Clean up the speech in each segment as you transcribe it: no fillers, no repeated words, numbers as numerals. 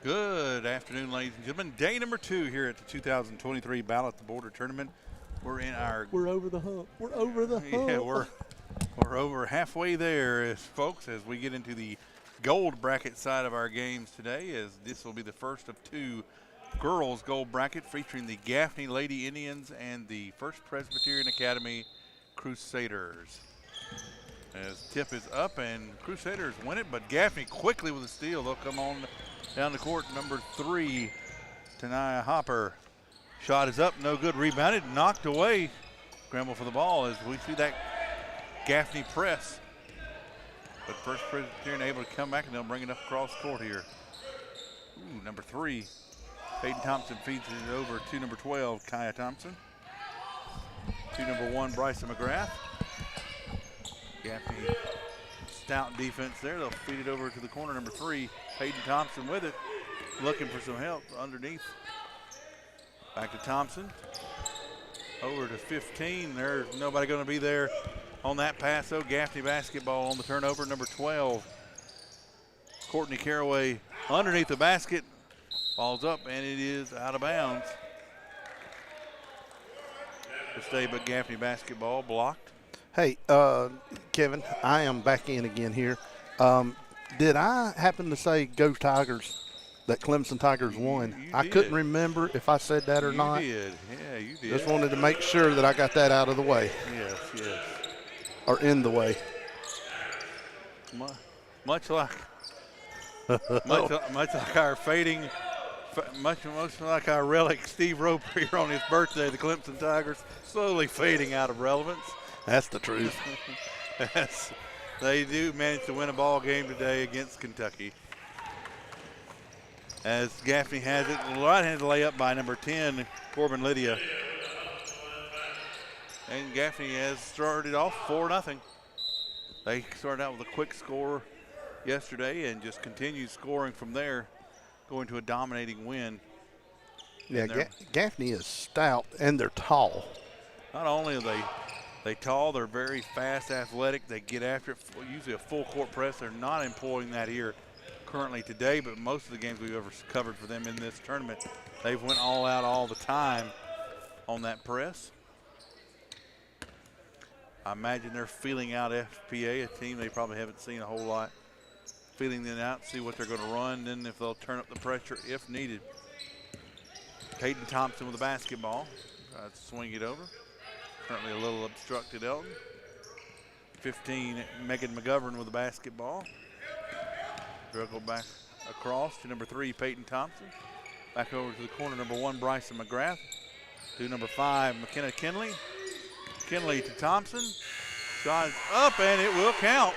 Good afternoon, ladies and gentlemen. Day number 2 here at the 2023 Battle at the Border Tournament. We're in our... We're over the hump. We're over the hump. Yeah, we're over halfway there, folks, as we get into the gold bracket side of our games today, as this will be the first of 2 girls gold bracket featuring the Gaffney Lady Indians and the First Presbyterian Academy Crusaders. As tip is up and Crusaders win it, but Gaffney quickly with a steal. They'll come on down the court. Number 3, Tanaya Hopper. Shot is up, no good. Rebounded, knocked away. Scramble for the ball as we see that Gaffney press. But First Presbyterian able to come back and they'll bring it up across court here. Ooh, number 3, Peyton Thompson feeds it over to number 12, Kaya Thompson. To number 1, Bryson McGrath. Gaffney stout defense there. They'll feed it over to the corner. Number 3, Peyton Thompson with it. Looking for some help underneath. Back to Thompson. Over to 15. There's nobody going to be there on that pass, though. Gaffney basketball on the turnover. Number 12, Courtney Caraway underneath the basket. Ball's up, and it is out of bounds. To stay, but Gaffney basketball blocked. Hey, Kevin, I am back in again here. Did I happen to say go Tigers, that Clemson Tigers won? I couldn't remember if I said that or not. You did. Yeah, you did. Just wanted to make sure that I got that out of the way. Yes, yes. Or in the way. Much like our fading, much like our relic Steve Roper here on his birthday, the Clemson Tigers slowly fading out of relevance. That's the truth. Yes, they do manage to win a ball game today against Kentucky. As Gaffney has it, right-handed layup by number 10, Corbin Lydia. And Gaffney has started off 4-0. They started out with a quick score yesterday and just continued scoring from there, going to a dominating win. Yeah, Gaffney is stout and they're tall. Not only are they tall, they're very fast, athletic. They get after it, usually a full court press. They're not employing that here currently today, but most of the games we've ever covered for them in this tournament, they've went all out all the time on that press. I imagine they're feeling out FPA, a team they probably haven't seen a whole lot. Feeling them out, see what they're going to run, then if they'll turn up the pressure if needed. Peyton Thompson with the basketball. Tries to swing it over. Currently a little obstructed Elton. 15, Megan McGovern with the basketball. Dribble back across to number 3, Peyton Thompson. Back over to the corner, number 1, Bryson McGrath. To number 5, McKenna Kinley. Kinley to Thompson. Shot is up, and it will count.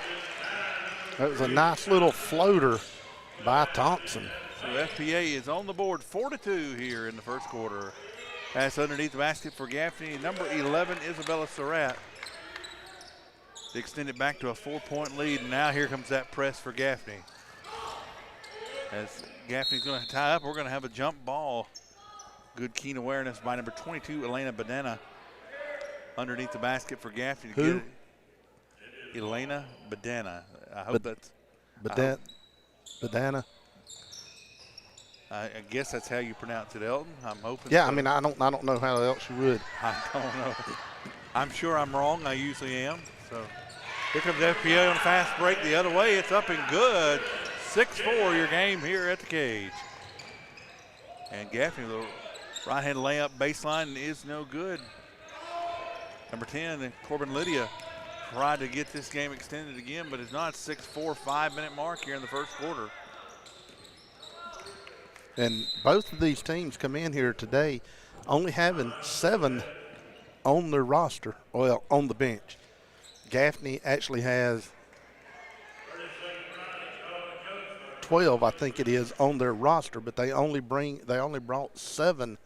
That was a nice little floater by Thompson. So FPA is on the board, 4-2 here in the first quarter. Pass underneath the basket for Gaffney. Number 11, Isabella Surratt. They extend it back to a 4-point lead, and now here comes that press for Gaffney. As Gaffney's going to tie up, we're going to have a jump ball. Good keen awareness by number 22, Elena Badena. Underneath the basket for Gaffney to Who? get it. Elena Badena. I hope that's Badana. I guess that's how you pronounce it, Elton. I'm hoping. Yeah, so. I mean, I don't know how else you would. I don't know. I'm sure I'm wrong. I usually am. So here comes FPA on a fast break the other way. It's up and good. 6-4 your game here at the cage. And Gaffney, the right-hand layup baseline is no good. Number 10, Corbin Lydia tried to get this game extended again, but it's not. 6-4, 5-minute mark here in the first quarter. And both of these teams come in here today only having 7 on their roster, well, on the bench. Gaffney actually has 12, I think it is, on their roster, but they only brought 7.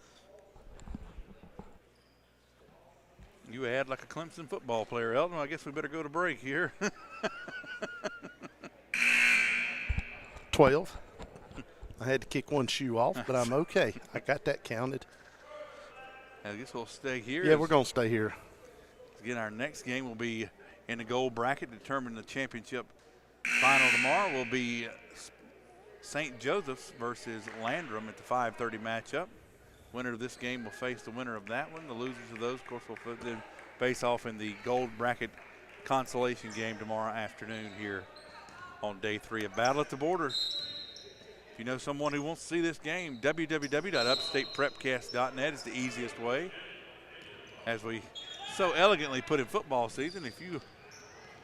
You add like a Clemson football player, Elton. I guess we better go to break here. 12. I had to kick one shoe off, but I'm okay. I got that counted. I guess we'll stay here. Yeah, we're going to stay here. Again, our next game will be in the gold bracket, determine the championship final tomorrow. Will be St. Joseph's versus Landrum at the 5:30 matchup. Winner of this game will face the winner of that one. The losers of those, of course, will then face off in the gold bracket consolation game tomorrow afternoon here on day 3 of Battle at the Border. If you know someone who wants to see this game, www.upstateprepcast.net is the easiest way. As we so elegantly put in football season, if you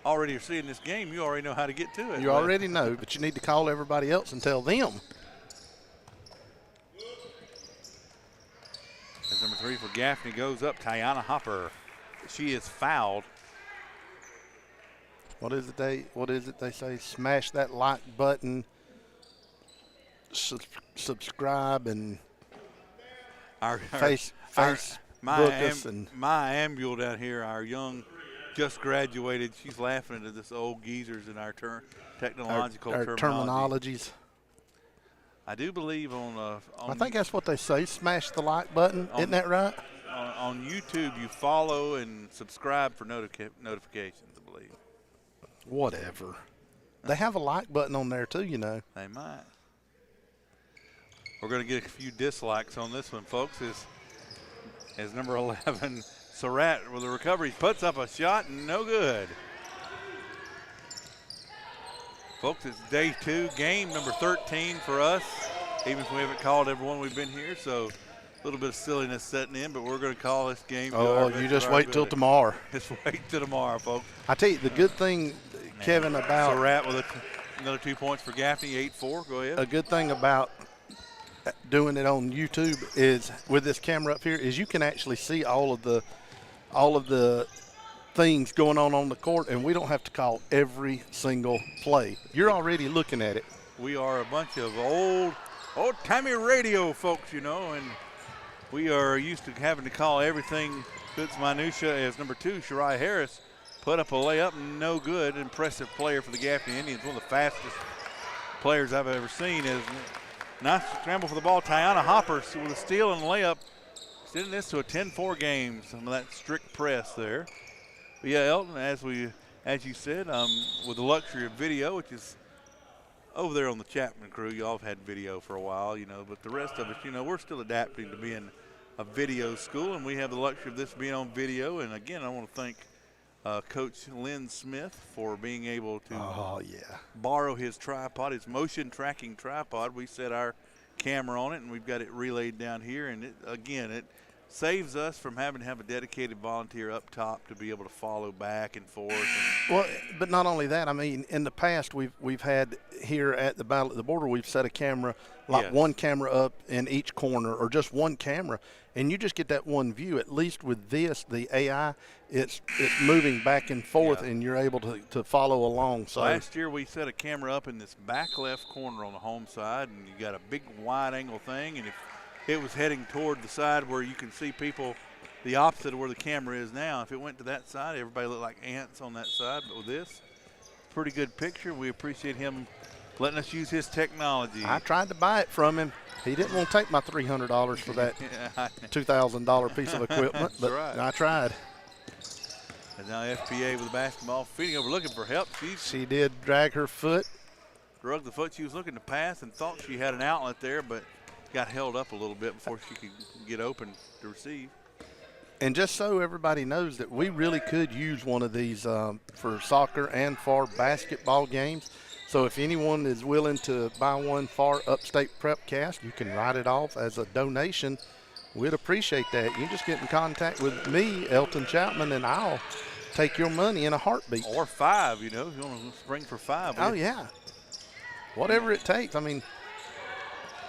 already are seeing this game, you already know how to get to it. You already know, but you need to call everybody else and tell them. As number 3 for Gaffney goes up, Tiana Hopper. She is fouled. What is it they say? Smash that like button, subscribe, and Facebook us. And my ambule down here, our young, just graduated. She's laughing at this old geezers in our technological our terminologies. I do believe on I think that's what they say. Smash the like button. Isn't that right? On YouTube, you follow and subscribe for notifications, I believe. Whatever. They have a like button on there too, you know. They might. We're going to get a few dislikes on this one, folks. As number 11, Surratt with a recovery, puts up a shot, no good. Folks, it's day 2, game number 13 for us, even if we haven't called everyone we've been here, so a little bit of silliness setting in, but we're going to call this game. Oh, you just wait till tomorrow. Just wait till tomorrow, folks. I tell you, the good thing, Kevin, about Surratt with another 2 points for Gaffney, 8-4. Go ahead. A good thing about doing it on YouTube is with this camera up here is you can actually see all of the things going on the court, and we don't have to call every single play. You're already looking at it. We are a bunch of old-timey radio folks, you know, and we are used to having to call everything to its minutia. As number 2, Shariah Harris, put up a layup, no good. Impressive player for the Gaffney Indians, one of the fastest players I've ever seen. Is nice scramble for the ball. Tiana Hopper with a steal and layup, sending this to a 10-4 game. Some of that strict press there. But yeah, Elton, as you said, with the luxury of video, which is over there on the Chapman crew, y'all have had video for a while, you know, but the rest of us, you know, we're still adapting to being a video school, and we have the luxury of this being on video. And again, I want to thank Coach Lynn Smith for being able to borrow his tripod, his motion tracking tripod. We set our camera on it, and we've got it relayed down here. And it saves us from having to have a dedicated volunteer up top to be able to follow back and forth. Well, but not only that, I mean, in the past we've had here at the Battle at the Border, we've set a camera, one camera up in each corner, or just one camera, and you just get that one view. At least with this, the AI, it's moving back and forth, and you're able to follow along. So last year we set a camera up in this back left corner on the home side, and you got a big wide angle thing, and if it was heading toward the side where you can see people the opposite of where the camera is now. If it went to that side, everybody looked like ants on that side. But with this, pretty good picture. We appreciate him letting us use his technology. I tried to buy it from him. He didn't want to take my $300 for that $2,000 piece of equipment, but right. I tried. And now FPA with the basketball, feeding over, looking for help. She did drag her foot. Drug the foot. She was looking to pass and thought she had an outlet there, but got held up a little bit before she could get open to receive. And just so everybody knows that we really could use one of these for soccer and for basketball games. So if anyone is willing to buy one for Upstate Prepcast, you can write it off as a donation. We'd appreciate that. You just get in contact with me, Elton Chapman, and I'll take your money in a heartbeat. Or 5, you know, if you want to spring for 5. Oh, yeah. Whatever it takes. I mean,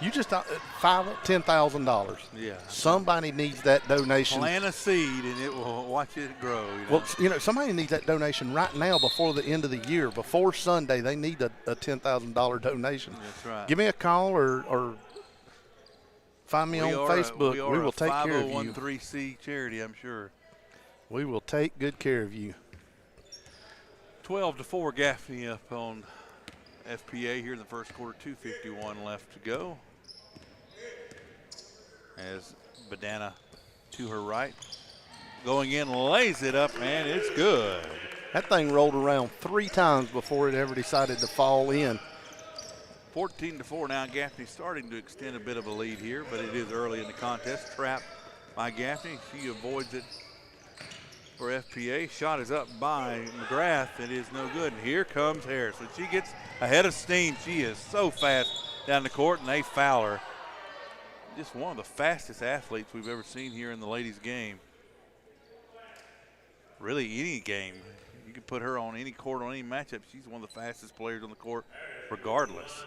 you just $10,000. Yeah. Somebody needs that donation. Plant a seed and it will watch it grow. You know? Well, you know, somebody needs that donation right now before the end of the year. Before Sunday, they need a $10,000 donation. That's right. Give me a call or find me on Facebook. We will take care of you. 501(c) charity, I'm sure. We will take good care of you. 12-4 Gaffney up on FPA here in the first quarter. 2:51 left to go. As Badana to her right, going in, lays it up, and it's good. That thing rolled around 3 times before it ever decided to fall in. 14-4 now. Gaffney starting to extend a bit of a lead here, but it is early in the contest. Trapped by Gaffney. She avoids it for FPA. Shot is up by McGrath. It is no good. And here comes Harris. So she gets ahead of steam. She is so fast down the court, and they foul her. Just one of the fastest athletes we've ever seen here in the ladies' game. Really, any game. You can put her on any court, on any matchup. She's one of the fastest players on the court, regardless.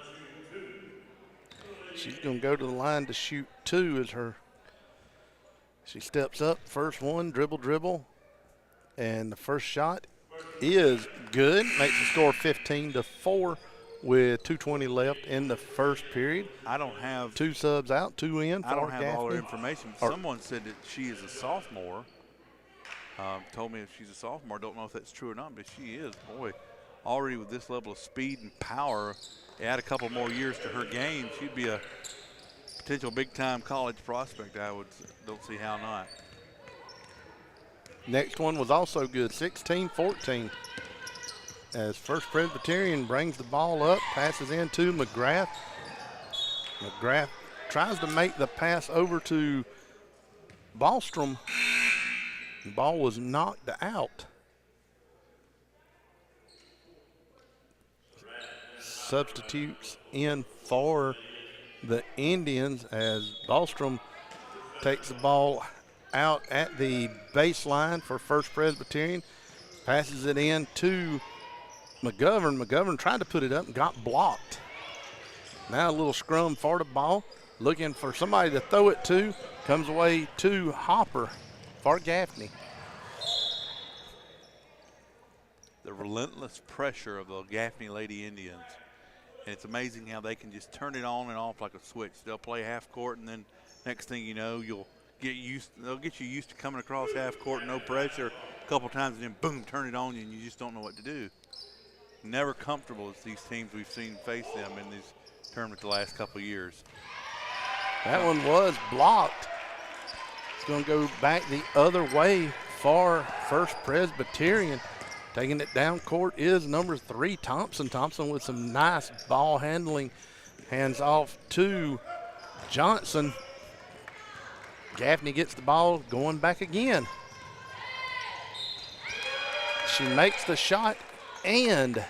She's going to go to the line to shoot 2 as her. She steps up, first one, dribble. And the first shot is good. Makes the score 15-4 with 2:20 left in the first period. I don't have 2 subs out, 2 in for I don't have Gaffney. all her information. Someone said that she is a sophomore. Told me if she's a sophomore. Don't know if that's true or not, but she is. Boy, already with this level of speed and power, add a couple more years to her game, she'd be a potential big-time college prospect. Don't see how not. Next one was also good, 16-14. As First Presbyterian brings the ball up, passes into McGrath. McGrath tries to make the pass over to Ballstrom. The ball was knocked out. Substitutes in for the Indians as Ballstrom takes the ball out at the baseline for First Presbyterian. Passes it in to McGovern. McGovern tried to put it up and got blocked. Now a little scrum for the ball. Looking for somebody to throw it to. Comes away to Hopper for Gaffney. The relentless pressure of the Gaffney Lady Indians. And it's amazing how they can just turn it on and off like a switch. They'll play half court, and then next thing you know, they'll get you used to coming across half court, no pressure, a couple times, and then boom, turn it on you, and you just don't know what to do. Never comfortable as these teams we've seen face them in this tournament the last couple of years. That one was blocked. It's going to go back the other way for First Presbyterian. Taking it down court is number 3, Thompson. Thompson with some nice ball handling. Hands off to Johnson. Gaffney gets the ball, going back again. She makes the shot and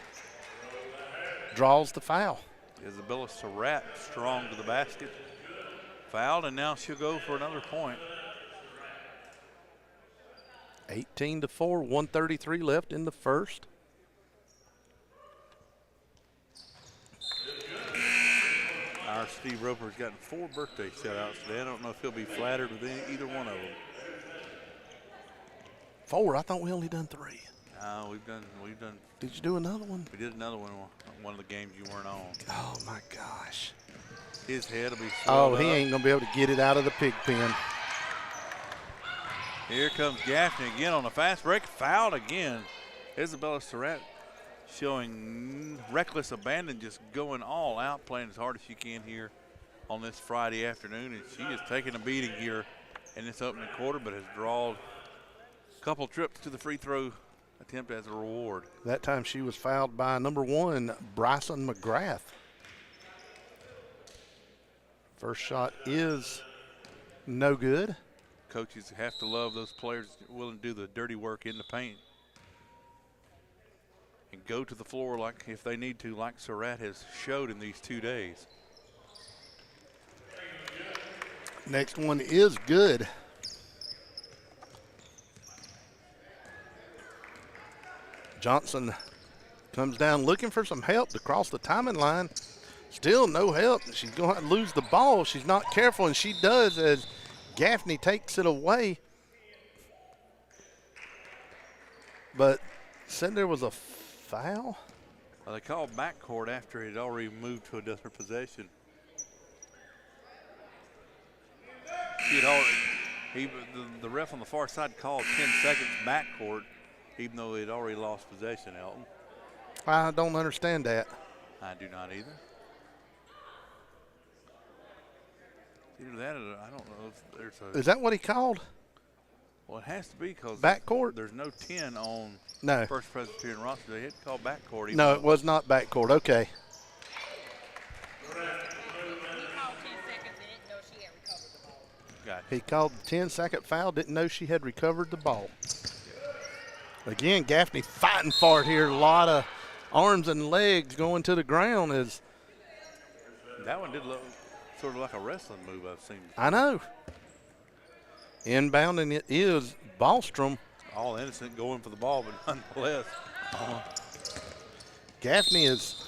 draws the foul. Isabella Surratt strong to the basket. Fouled, and now she'll go for another point. 18-4, 1:33 left in the first. Our Steve Roper's gotten 4 birthday shout-outs today. I don't know if he'll be flattered with either one of them. 4? I thought we only done 3. No, we've done. Did you do another one? We did another one of the games you weren't on. Oh my gosh. His head will be Oh, swelled he up. ain't gonna be able to get it out of the pig pen. Here comes Gaffney again on a fast break. Fouled again. Isabella Surratt showing reckless abandon, just going all out, playing as hard as she can here on this Friday afternoon. And she is taking a beating here in this opening quarter, but has drawn a couple trips to the free throw attempt as a reward. That time she was fouled by number 1, Bryson McGrath. First shot is no good. Coaches have to love those players willing to do the dirty work in the paint and go to the floor like if they need to, like Surratt has showed in these 2 days. Next one is good. Johnson comes down looking for some help to cross the timing line. Still no help. She's going to lose the ball. She's not careful, and she does as Gaffney takes it away. But said there was a foul. Well, they called backcourt after it had already moved to another possession. She had already, the ref on the far side called 10 seconds backcourt, even though it had already lost possession, Elton. I don't understand that. I do not either. Either that or I don't know if there's a. Is that what he called? Well, it has to be because Backcourt? There's no 10 on No. First Presbyterian roster. They had to call backcourt. No, it was not backcourt. Okay. Gotcha. He called the 10-second foul, didn't know she had recovered the ball. Again, Gaffney fighting for it here. A lot of arms and legs going to the ground. That one did look sort of like a wrestling move I've seen. I know. Inbounding it is Ballstrom. All innocent going for the ball, but nonetheless. Gaffney is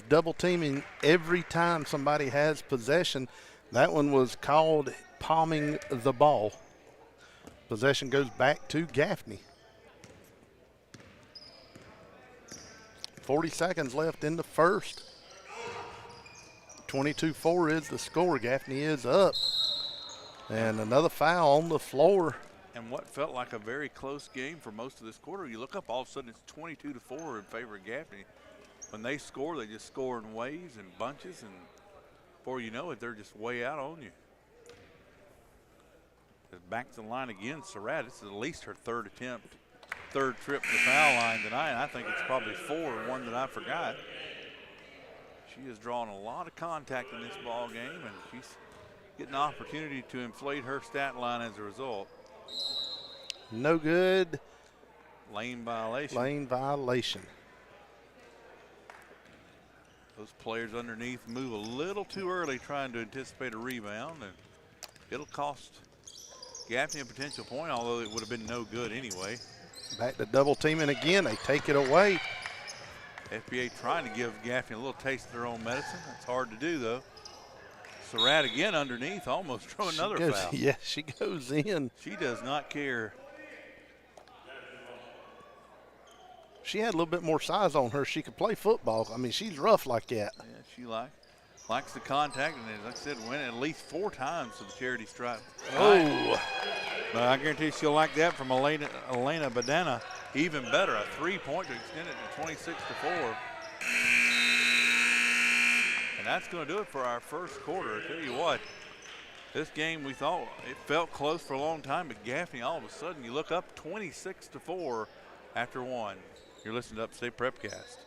double teaming every time somebody has possession. That one was called palming the ball. Possession goes back to Gaffney. 40 seconds left in the first. 22-4 is the score. Gaffney is up. And another foul on the floor. And what felt like a very close game for most of this quarter, you look up, all of a sudden it's 22-4 in favor of Gaffney. When they score, they just score in waves and bunches, and before you know it, they're just way out on you. Back to the line again, Surratt. This is at least her third trip to the foul line tonight, and I think it's probably 4, one that I forgot. She has drawn a lot of contact in this ball game, and she's getting an opportunity to inflate her stat line as a result. No good. Lane violation. Lane violation. Those players underneath move a little too early trying to anticipate a rebound, and it'll cost Gaffney a potential point, although it would have been no good anyway. Back to double teaming again. They take it away. FBA trying to give Gaffney a little taste of their own medicine. That's hard to do, though. Surratt again underneath, almost throw another foul. Yeah, she goes in. She does not care. She had a little bit more size on her. She could play football. I mean, she's rough like that. Yeah, she likes the contact, and as I said, went at least 4 times to the charity stripe. Oh. But I guarantee she'll like that from Elena Badana. Even better, a 3-point to extend it to 26-4. And that's going to do it for our first quarter. I tell you what, this game we thought it felt close for a long time, but Gaffney, all of a sudden, you look up 26-4 after 1. You're listening to Upstate Prepcast.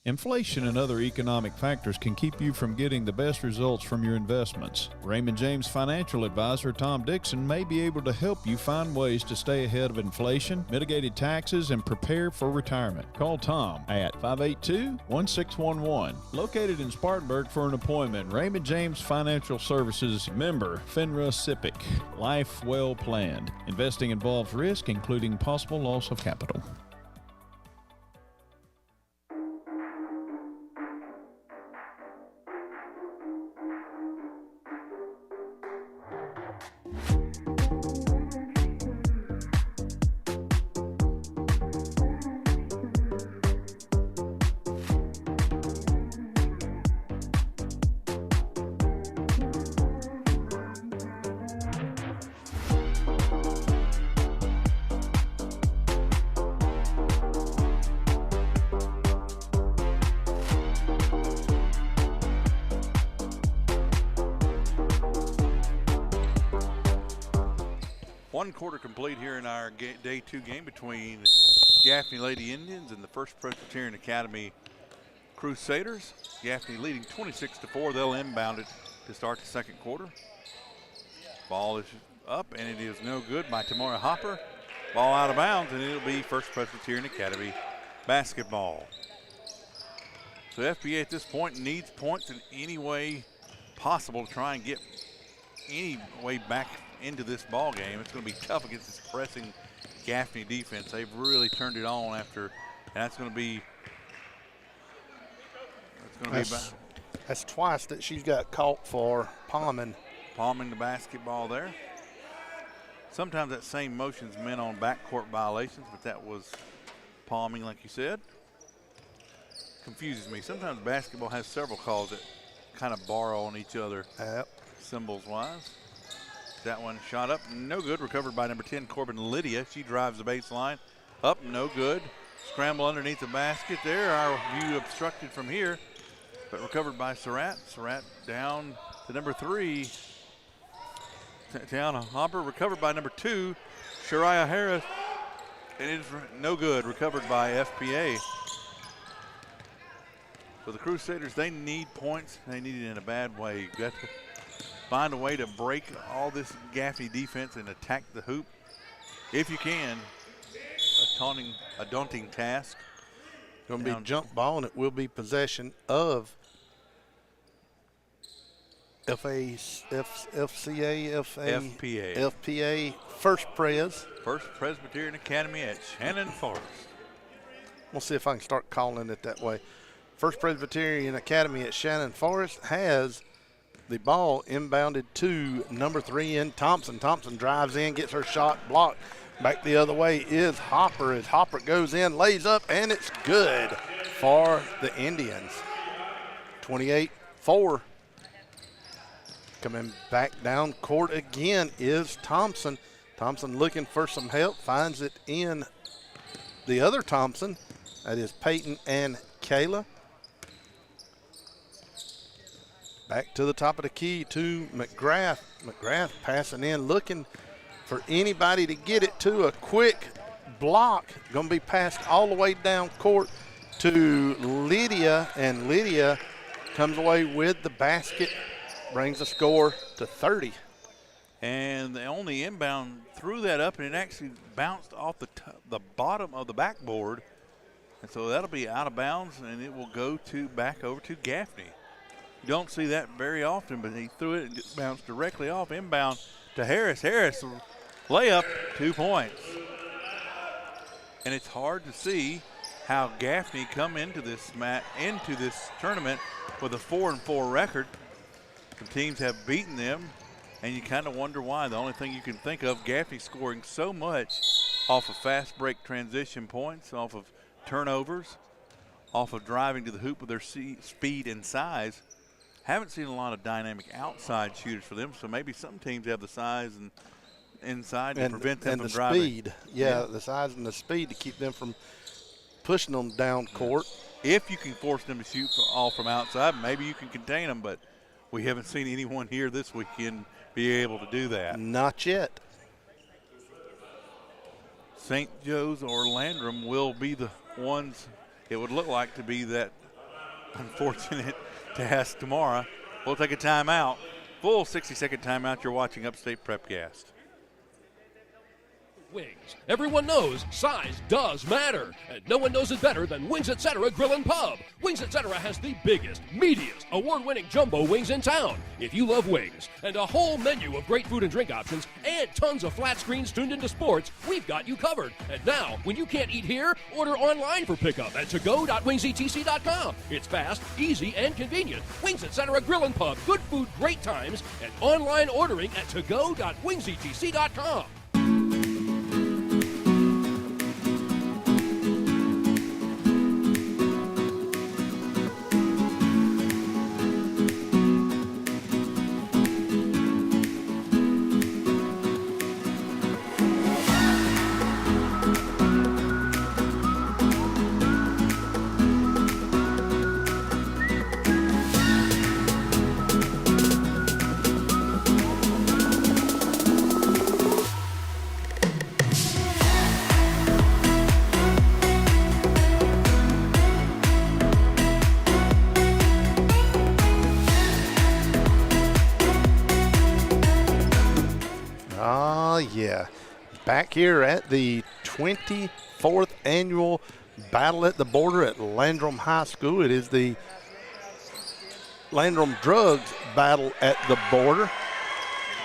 Inflation and other economic factors can keep you from getting the best results from your investments. Raymond James financial advisor Tom Dixon may be able to help you find ways to stay ahead of inflation, mitigated taxes, and prepare for retirement. Call Tom at 582-1611. Located in Spartanburg for an appointment, Raymond James Financial Services, member FINRA SIPC. Life well planned. Investing involves risk, including possible loss of capital. One quarter complete here in our day 2 game between Gaffney Lady Indians and the First Presbyterian Academy Crusaders. Gaffney leading 26-4. They'll inbound it to start the second quarter. Ball is up, and it is no good by Tamara Hopper. Ball out of bounds, and it'll be First Presbyterian Academy basketball. So FBA at this point needs points in any way possible to try and get any way back into this ball game. It's going to be tough against this pressing Gaffney defense. They've really turned it on after, and that's going to be. That's twice that she's got caught for palming the basketball there. Sometimes that same motion's meant on backcourt violations, but that was palming, like you said. Confuses me. Sometimes basketball has several calls that kind of borrow on each other, symbols-wise. That one shot up, no good. Recovered by number 10, Corbin Lydia. She drives the baseline. Up, no good. Scramble underneath the basket there. Our view obstructed from here, but recovered by Surratt. Surratt down to number 3. Tiana Hopper recovered by number 2, Shariah Harris. And it is no good. Recovered by FPA. For the Crusaders, they need points. They need it in a bad way. You've got to find a way to break all this Gaffney defense and attack the hoop. If you can, a daunting task. Going to be jump ball, and it will be possession of FPA First Pres. First Presbyterian Academy at Shannon Forest. We'll see if I can start calling it that way. First Presbyterian Academy at Shannon Forest has the ball inbounded to number 3 in Thompson. Thompson drives in, gets her shot blocked. Back the other way is Hopper. As Hopper goes in, lays up, and it's good for the Indians. 28-4. Coming back down court again is Thompson. Thompson looking for some help, finds it in the other Thompson. That is Peyton and Kayla. Back to the top of the key to McGrath. McGrath passing in, looking for anybody to get it to. A quick block. Going to be passed all the way down court to Lydia, and Lydia comes away with the basket, brings the score to 30. And the only inbound threw that up, and it actually bounced off the bottom of the backboard. And so that'll be out of bounds, and it will go back over to Gaffney. You don't see that very often, but he threw it and just bounced directly off inbound to Harris. Harris, layup, 2 points. And it's hard to see how Gaffney come into this tournament with a 4-4 record. Some teams have beaten them, and you kind of wonder why. The only thing you can think of, Gaffney scoring so much off of fast break transition points, off of turnovers, off of driving to the hoop with their speed and size. Haven't seen a lot of dynamic outside shooters for them, so maybe some teams have the size and inside to prevent them from driving. And the speed. Yeah, the size and the speed to keep them from pushing them down court. If you can force them to shoot all from outside, maybe you can contain them, but we haven't seen anyone here this weekend be able to do that. Not yet. St. Joe's or Landrum will be the ones it would look like to be that unfortunate task tomorrow. We'll take a timeout. Full 60-second timeout. You're watching Upstate Prepcast. Wings. Everyone knows size does matter, and no one knows it better than Wings Etc. Grill and Pub. Wings Etc. has the biggest, meatiest, award-winning jumbo wings in town. If you love wings and a whole menu of great food and drink options and tons of flat screens tuned into sports, we've got you covered. And now, when you can't eat here, order online for pickup at togo.wingsetc.com. It's fast, easy, and convenient. Wings Etc. Grill and Pub. Good food, great times, and online ordering at togo.wingsetc.com. Yeah, back here at the 24th annual Battle at the Border at Landrum High School. It is the Landrum Drugs Battle at the Border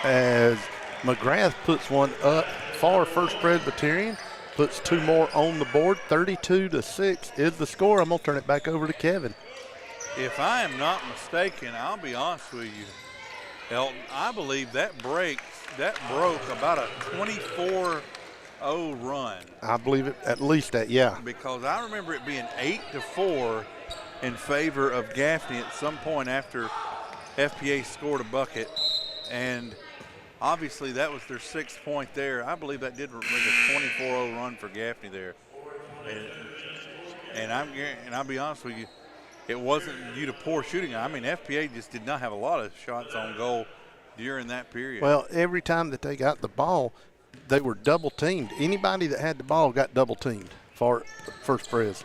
as McGrath puts one up for First Presbyterian, puts 2 more on the board. 32-6 is the score. I'm going to turn it back over to Kevin. If I am not mistaken, I'll be honest with you, Elton, I believe that broke about a 24-0 run. I believe it, at least that, yeah. Because I remember it being 8-4 in favor of Gaffney at some point after FPA scored a bucket. And obviously that was their 6th point there. I believe that did make a 24-0 run for Gaffney there. And I'll be honest with you, it wasn't due to poor shooting. I mean, FPA just did not have a lot of shots on goal during that period. Well, every time that they got the ball, they were double teamed. Anybody that had the ball got double teamed for First Pres.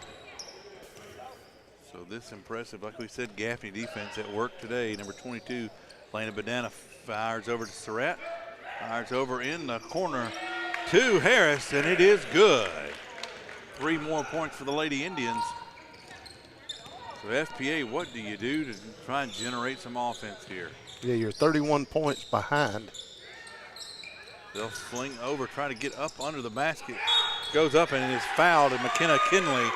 So So this impressive, like we said, Gaffney defense at work today. Number 22, Lena Banana fires over to Surratt. Fires over in the corner to Harris, and it is good. 3 more points for the Lady Indians. So FPA, what do you do to try and generate some offense here? Yeah, you're 31 points behind. They'll sling over, try to get up under the basket. Goes up and it is fouled, and McKenna Kinley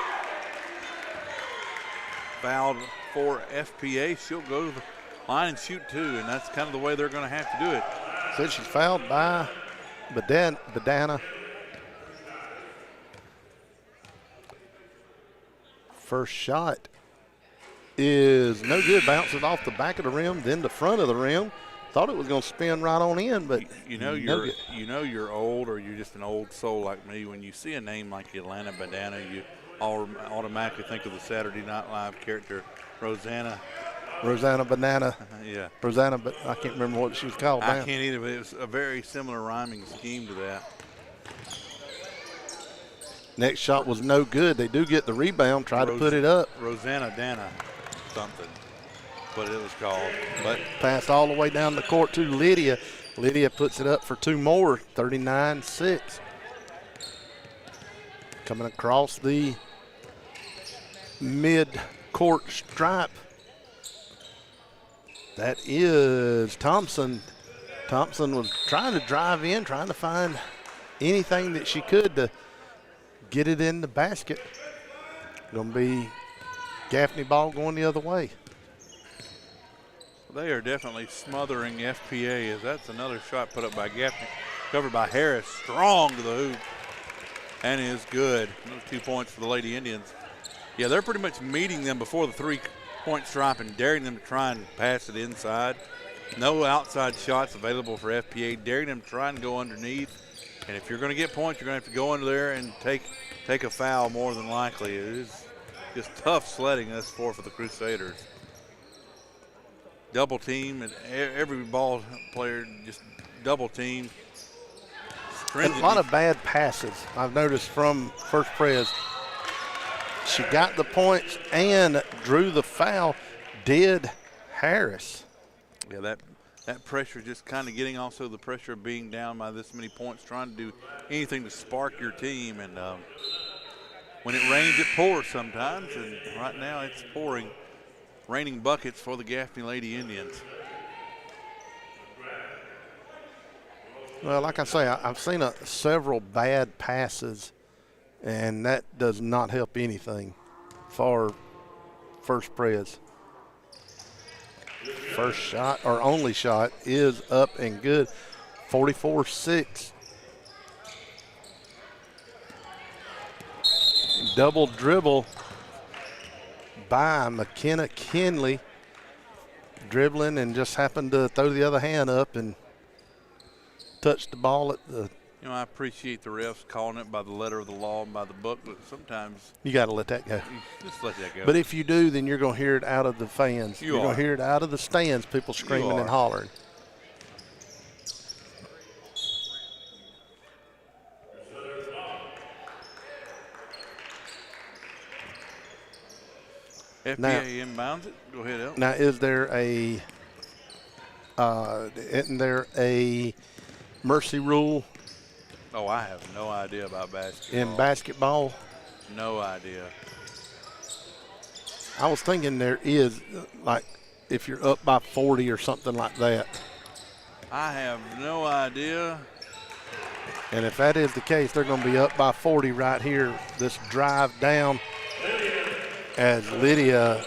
fouled for FPA. She'll go to the line and shoot 2, and that's kind of the way they're going to have to do it. Said she's fouled by Badana. First shot is no good. Bounces off the back of the rim, then the front of the rim. Thought it was going to spin right on in, but you know you're old, or you're just an old soul like me. When you see a name like Atlanta Bandana, you automatically think of the Saturday Night Live character Rosanna Banana. Yeah. Rosanna, but I can't remember what she was called. I can't either, but it was a very similar rhyming scheme to that. Next shot was no good. They do get the rebound, try to put it up. Rosanna Dana something, what it was called. But pass all the way down the court to Lydia. Lydia puts it up for 2 more, 39-6. Coming across the mid-court stripe. That is Thompson. Thompson was trying to drive in, trying to find anything that she could to get it in the basket. Going to be Gaffney ball going the other way. They are definitely smothering FPA, as that's another shot put up by Gaffney, covered by Harris, strong to the hoop, and is good. Those 2 points for the Lady Indians. Yeah, they're pretty much meeting them before the 3-point stripe and daring them to try and pass it inside. No outside shots available for FPA, daring them to try and go underneath. And if you're going to get points, you're going to have to go under there and take a foul more than likely. It is just tough sledding thus far for the Crusaders. Double team, and every ball player just double team. And a lot of bad passes I've noticed from First Pres. She got the points and drew the foul, did Harris. Yeah, that pressure, just kind of getting also the pressure of being down by this many points, trying to do anything to spark your team. And when it rains, it pours sometimes, and right now it's pouring. Raining buckets for the Gaffney Lady Indians. Well, like I say, I've seen several bad passes, and that does not help anything for First Pres. First shot, or only shot, is up and good. 44-6. Double dribble by McKenna Kinley, dribbling and just happened to throw the other hand up and touch the ball at the. You know, I appreciate the refs calling it by the letter of the law and by the book, but sometimes you got to let that go. Just let that go. But if you do, then you're going to hear it out of the fans. You're going to hear it out of the stands, people screaming and hollering. FPA now, inbounds it. Go ahead, El. Now, is there isn't there a mercy rule? Oh, I have no idea about basketball. In basketball? No idea. I was thinking there is, like, if you're up by 40 or something like that. I have no idea. And if that is the case, they're going to be up by 40 right here. This drive down as Lydia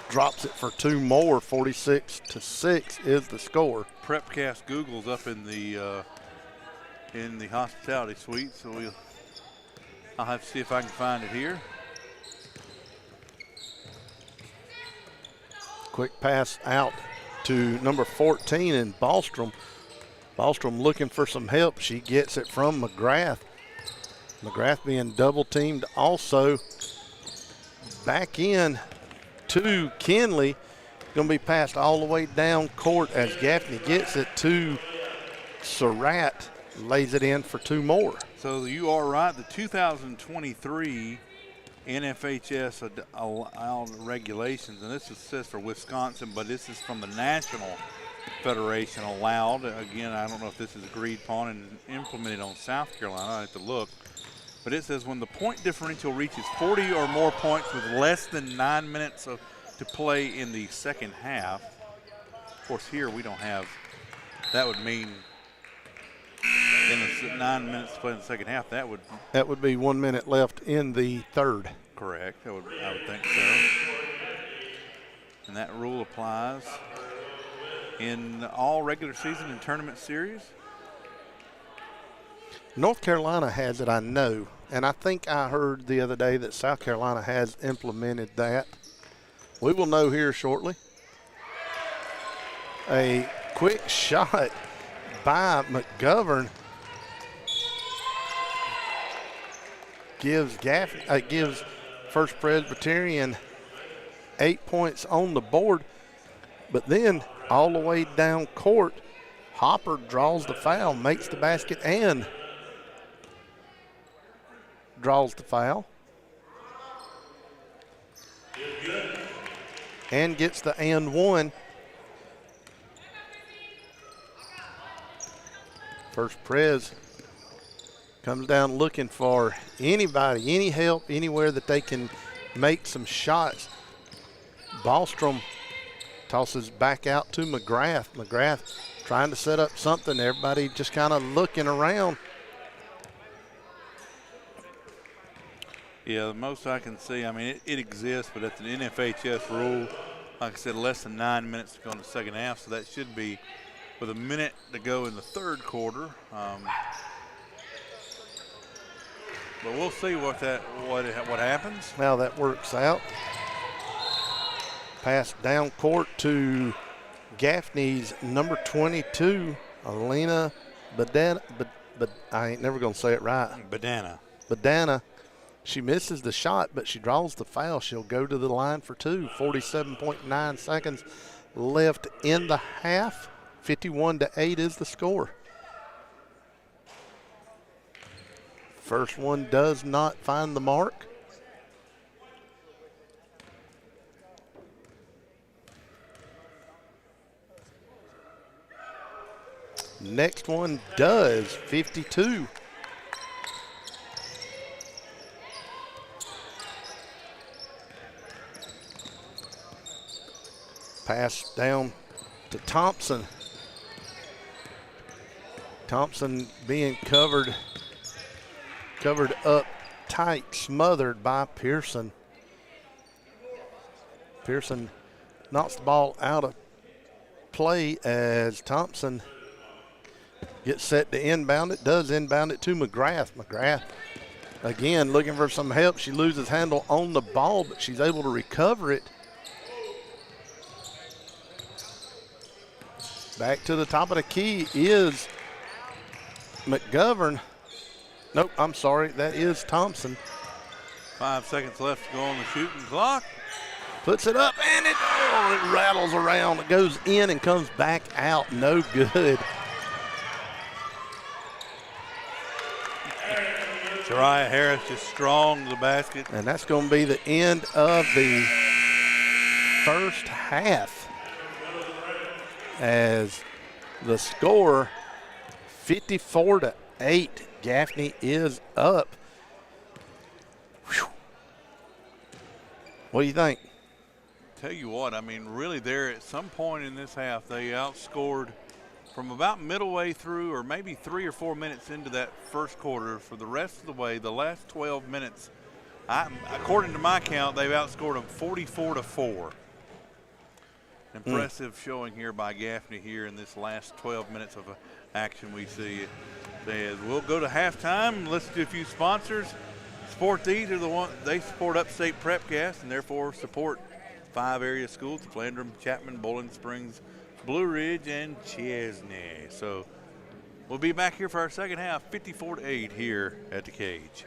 drops it for 2 more. 46-6 is the score. Prepcast Google's up in the hospitality suite, so I'll have to see if I can find it here. Quick pass out to number 14 in Ballstrom. Ballstrom looking for some help. She gets it from McGrath. McGrath being double teamed also. Back in to Kinley. Going to be passed all the way down court as Gaffney gets it to Surratt. Lays it in for 2 more. So you are right. The 2023 NFHS allowed regulations, and this is says for Wisconsin, but this is from the National Federation allowed. Again, I don't know if this is agreed upon and implemented on South Carolina. I have to look. But it says when the point differential reaches 40 or more points with less than 9 minutes to play in the second half. Of course, here we don't have, that would mean in the 9 minutes to play in the second half, that would be 1 minute left in the third. Correct. I would think so. And that rule applies in all regular season and tournament series. North Carolina has it, I know, and I think I heard the other day that South Carolina has implemented that. We will know here shortly. A quick shot by McGovern gives First Presbyterian 8 points on the board, but then all the way down court, Hopper draws the foul, makes the basket, and draws the foul. And gets the and one. First Pres comes down looking for anybody, any help, anywhere that they can make some shots. Ballstrom tosses back out to McGrath. McGrath trying to set up something. Everybody just kind of looking around. Yeah, the most I can see, I mean, it exists, but it's an NFHS rule. Like I said, less than 9 minutes to go in the second half, so that should be with a minute to go in the third quarter. But we'll see what happens. How that works out. Pass down court to Gaffney's number 22, Alina Badana. But I ain't never gonna say it right. Badana. She misses the shot, but she draws the foul. She'll go to the line for two. 47.9 seconds left in the half. 51-8 is the score. First one does not find the mark. Next one does, 52. Pass down to Thompson. Thompson being covered up tight, smothered by Pearson. Pearson knocks the ball out of play as Thompson gets set to inbound it, does inbound it to McGrath. McGrath, again, looking for some help. She loses handle on the ball, but she's able to recover it. Back to the top of the key is McGovern. Nope, I'm sorry, that is Thompson. 5 seconds left to go on the shooting clock. Puts it up, and it rattles around. It goes in and comes back out. No good. Jariah Harris just strong to the basket. And that's going to be the end of the first half. As the score, 54-8. Gaffney is up. Whew. What do you think? Tell you what, I mean, really there at some point in this half, they outscored from about middle way through, or maybe 3 or 4 minutes into that first quarter. For the rest of the way, the last 12 minutes, according to my count, they've outscored them 44-4. Impressive showing here by Gaffney here in this last 12 minutes of action we see. We'll go to halftime, listen to a few sponsors. These are the ones, they support Upstate Prepcast and therefore support 5 area schools, Flandrum, Chapman, Bowling Springs, Blue Ridge, and Chesney. So we'll be back here for our second half, 54-8 here at the Cage.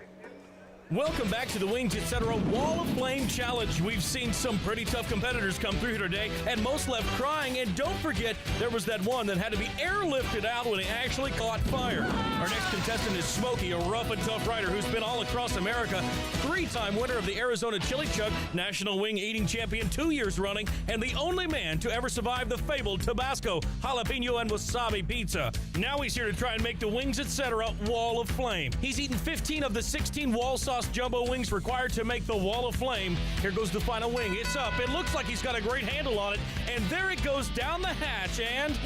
Welcome back to the Wings Etc. Wall of Flame Challenge. We've seen some pretty tough competitors come through here today, and most left crying. And don't forget, there was that one that had to be airlifted out when he actually caught fire. Our next contestant is Smokey, a rough and tough rider who's been all across America, 3-time winner of the Arizona Chili Chug, National Wing Eating Champion 2 years running, and the only man to ever survive the fabled Tabasco, jalapeno, and wasabi pizza. Now he's here to try and make the Wings Etc. Wall of Flame. He's eaten 15 of the 16 wall sauce jumbo wings required to make the Wall of Flame. Here goes the final wing. It's up. It looks like he's got a great handle on it. And there it goes down the hatch and...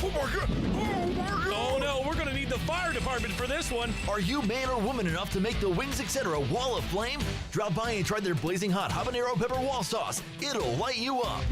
Oh my God! Oh my God! Oh no, we're going to need the fire department for this one. Are you man or woman enough to make the Wings Etc. Wall of Flame? Drop by and try their blazing hot habanero pepper wall sauce. It'll light you up.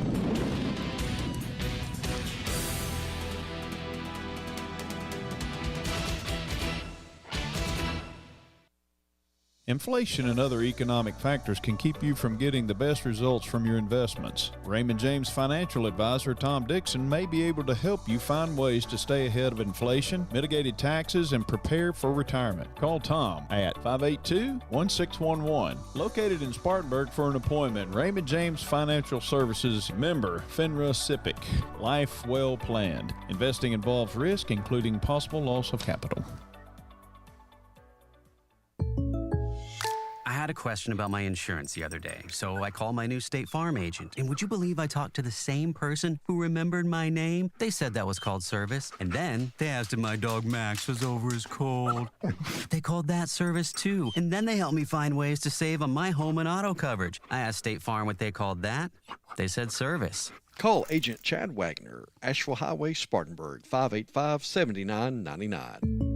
Inflation and other economic factors can keep you from getting the best results from your investments. Raymond James financial advisor Tom Dixon may be able to help you find ways to stay ahead of inflation, mitigated taxes, and prepare for retirement. Call Tom at 582-1611. Located in Spartanburg for an appointment, Raymond James Financial Services, member FINRA SIPC. Life well planned. Investing involves risk, including possible loss of capital. I had a question about my insurance the other day, so I called my new State Farm agent. And would you believe I talked to the same person who remembered my name? They said that was called service. And then they asked if my dog Max was over his cold. They called that service too. And then they helped me find ways to save on my home and auto coverage. I asked State Farm what they called that. They said service. Call Agent Chad Wagner, Asheville Highway, Spartanburg, 585-7999.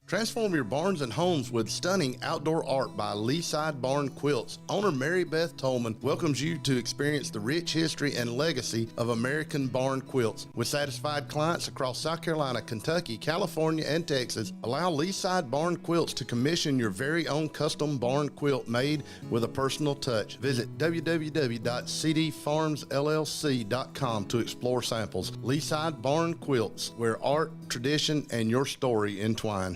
Transform your barns and homes with stunning outdoor art by Leaside Barn Quilts. Owner Mary Beth Tolman welcomes you to experience the rich history and legacy of American barn quilts. With satisfied clients across South Carolina, Kentucky, California, and Texas, allow Leaside Barn Quilts to commission your very own custom barn quilt made with a personal touch. Visit www.cdfarmsllc.com to explore samples. Leaside Barn Quilts, where art, tradition, and your story entwine.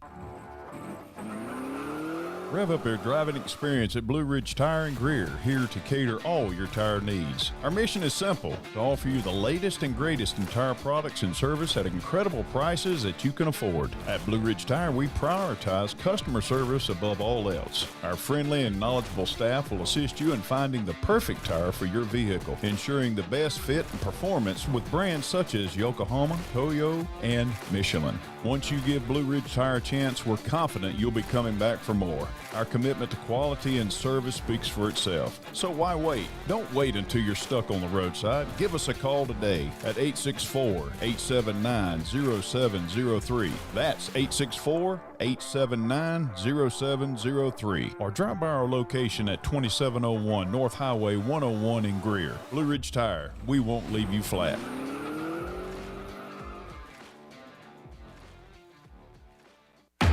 Rev up your driving experience at Blue Ridge Tire and Greer, here to cater all your tire needs. Our mission is simple, to offer you the latest and greatest in tire products and service at incredible prices that you can afford. At Blue Ridge Tire, we prioritize customer service above all else. Our friendly and knowledgeable staff will assist you in finding the perfect tire for your vehicle, ensuring the best fit and performance with brands such as Yokohama, Toyo, and Michelin. Once you give Blue Ridge Tire a chance, we're confident you'll be coming back for more. Our commitment to quality and service speaks for itself. So why wait? Don't wait until you're stuck on the roadside. Give us a call today at 864-879-0703. That's 864-879-0703. Or drop by our location at 2701 North Highway 101 in Greer. Blue Ridge Tire, we won't leave you flat.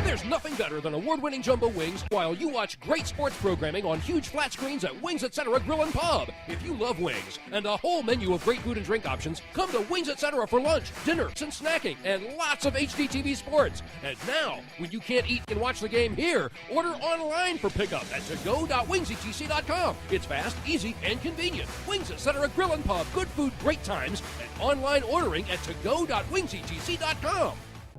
There's nothing better than award-winning jumbo wings while you watch great sports programming on huge flat screens at Wings Etc. Grill and Pub. If you love wings and a whole menu of great food and drink options, come to Wings Etc. for lunch, dinner, and snacking, and lots of HDTV sports. And now, when you can't eat and watch the game here, order online for pickup at togo.wingsetc.com. It's fast, easy, and convenient. Wings Etc. Grill and Pub, good food, great times, and online ordering at togo.wingsetc.com.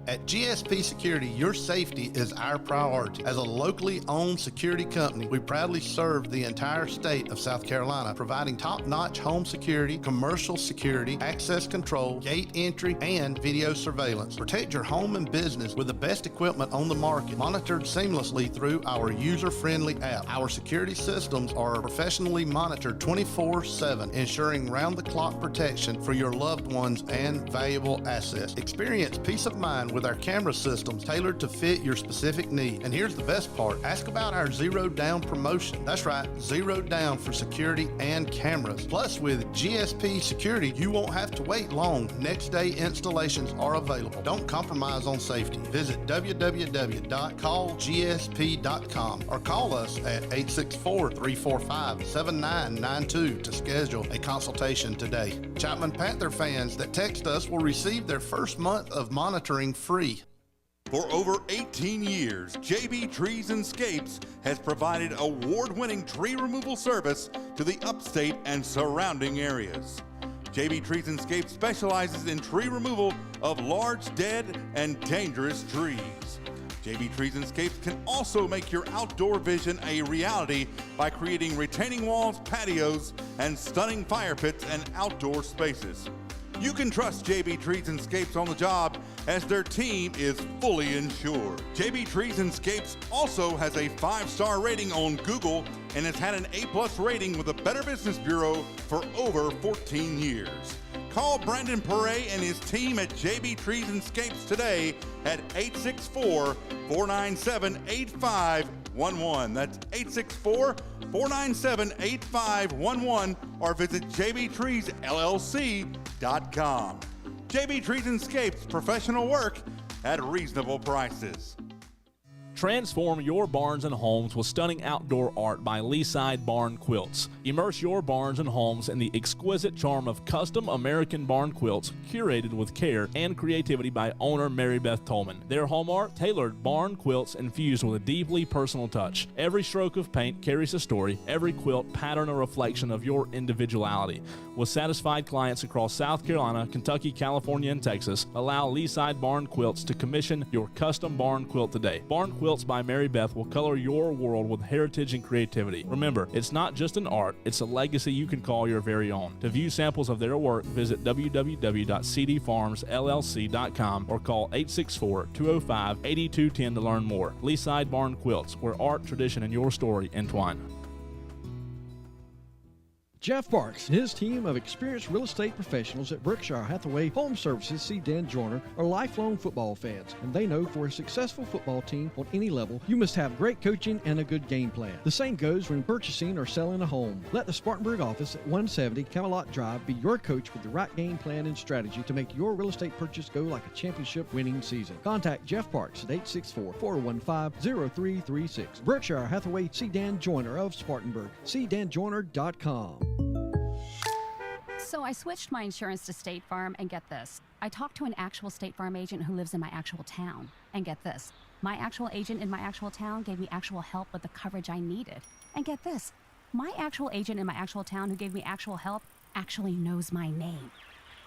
At GSP Security, your safety is our priority. As a locally owned security company, we proudly serve the entire state of South Carolina, providing top-notch home security, commercial security, access control, gate entry, and video surveillance. Protect your home and business with the best equipment on the market, monitored seamlessly through our user-friendly app. Our security systems are professionally monitored 24/7, ensuring round-the-clock protection for your loved ones and valuable assets. Experience peace of mind with our camera systems tailored to fit your specific need. And here's the best part. Ask about our Zero Down promotion. That's right, Zero Down for security and cameras. Plus, with GSP Security, you won't have to wait long. Next day installations are available. Don't compromise on safety. Visit www.callgsp.com or call us at 864-345-7992 to schedule a consultation today. Chapman Panther fans that text us will receive their first month of monitoring free. For over 18 years, JB Trees and Scapes has provided award-winning tree removal service to the upstate and surrounding areas. JB Trees and Scapes specializes in tree removal of large, dead, and dangerous trees. JB Trees and Scapes can also make your outdoor vision a reality by creating retaining walls, patios, and stunning fire pits and outdoor spaces. You can trust JB Trees and Scapes on the job as their team is fully insured. JB Trees and Scapes also has a 5-star rating on Google and has had an A+ rating with the Better Business Bureau for over 14 years. Call Brandon Perret and his team at JB Trees and Scapes today at 864-497-8511. That's 864-497-8511, or visit jbtreesllc.com. JB Trees and Scapes, professional work at reasonable prices. Transform your barns and homes with stunning outdoor art by Leaside Barn Quilts. Immerse your barns and homes in the exquisite charm of custom American barn quilts curated with care and creativity by owner Mary Beth Tolman. Their hallmark, tailored barn quilts infused with a deeply personal touch. Every stroke of paint carries a story, every quilt pattern a reflection of your individuality. With satisfied clients across South Carolina, Kentucky, California, and Texas, allow Leaside Barn Quilts to commission your custom barn quilt today. Barn Quilts by Mary Beth will color your world with heritage and creativity. Remember, it's not just an art, it's a legacy you can call your very own. To view samples of their work, visit www.cdfarmsllc.com or call 864-205-8210 to learn more. Leaside Barn Quilts, where art, tradition, and your story entwine. Jeff Parks and his team of experienced real estate professionals at Berkshire Hathaway Home Services see Dan Joyner are lifelong football fans, and they know for a successful football team on any level, you must have great coaching and a good game plan. The same goes when purchasing or selling a home. Let the Spartanburg office at 170 Camelot Drive be your coach with the right game plan and strategy to make your real estate purchase go like a championship winning season. Contact Jeff Parks at 864-415-0336. Berkshire Hathaway, see Dan Joyner of Spartanburg. CDanJoyner.com. So I switched my insurance to State Farm, and get this. I talked to an actual State Farm agent who lives in my actual town. And get this. My actual agent in my actual town gave me actual help with the coverage I needed. And get this. My actual agent in my actual town who gave me actual help actually knows my name.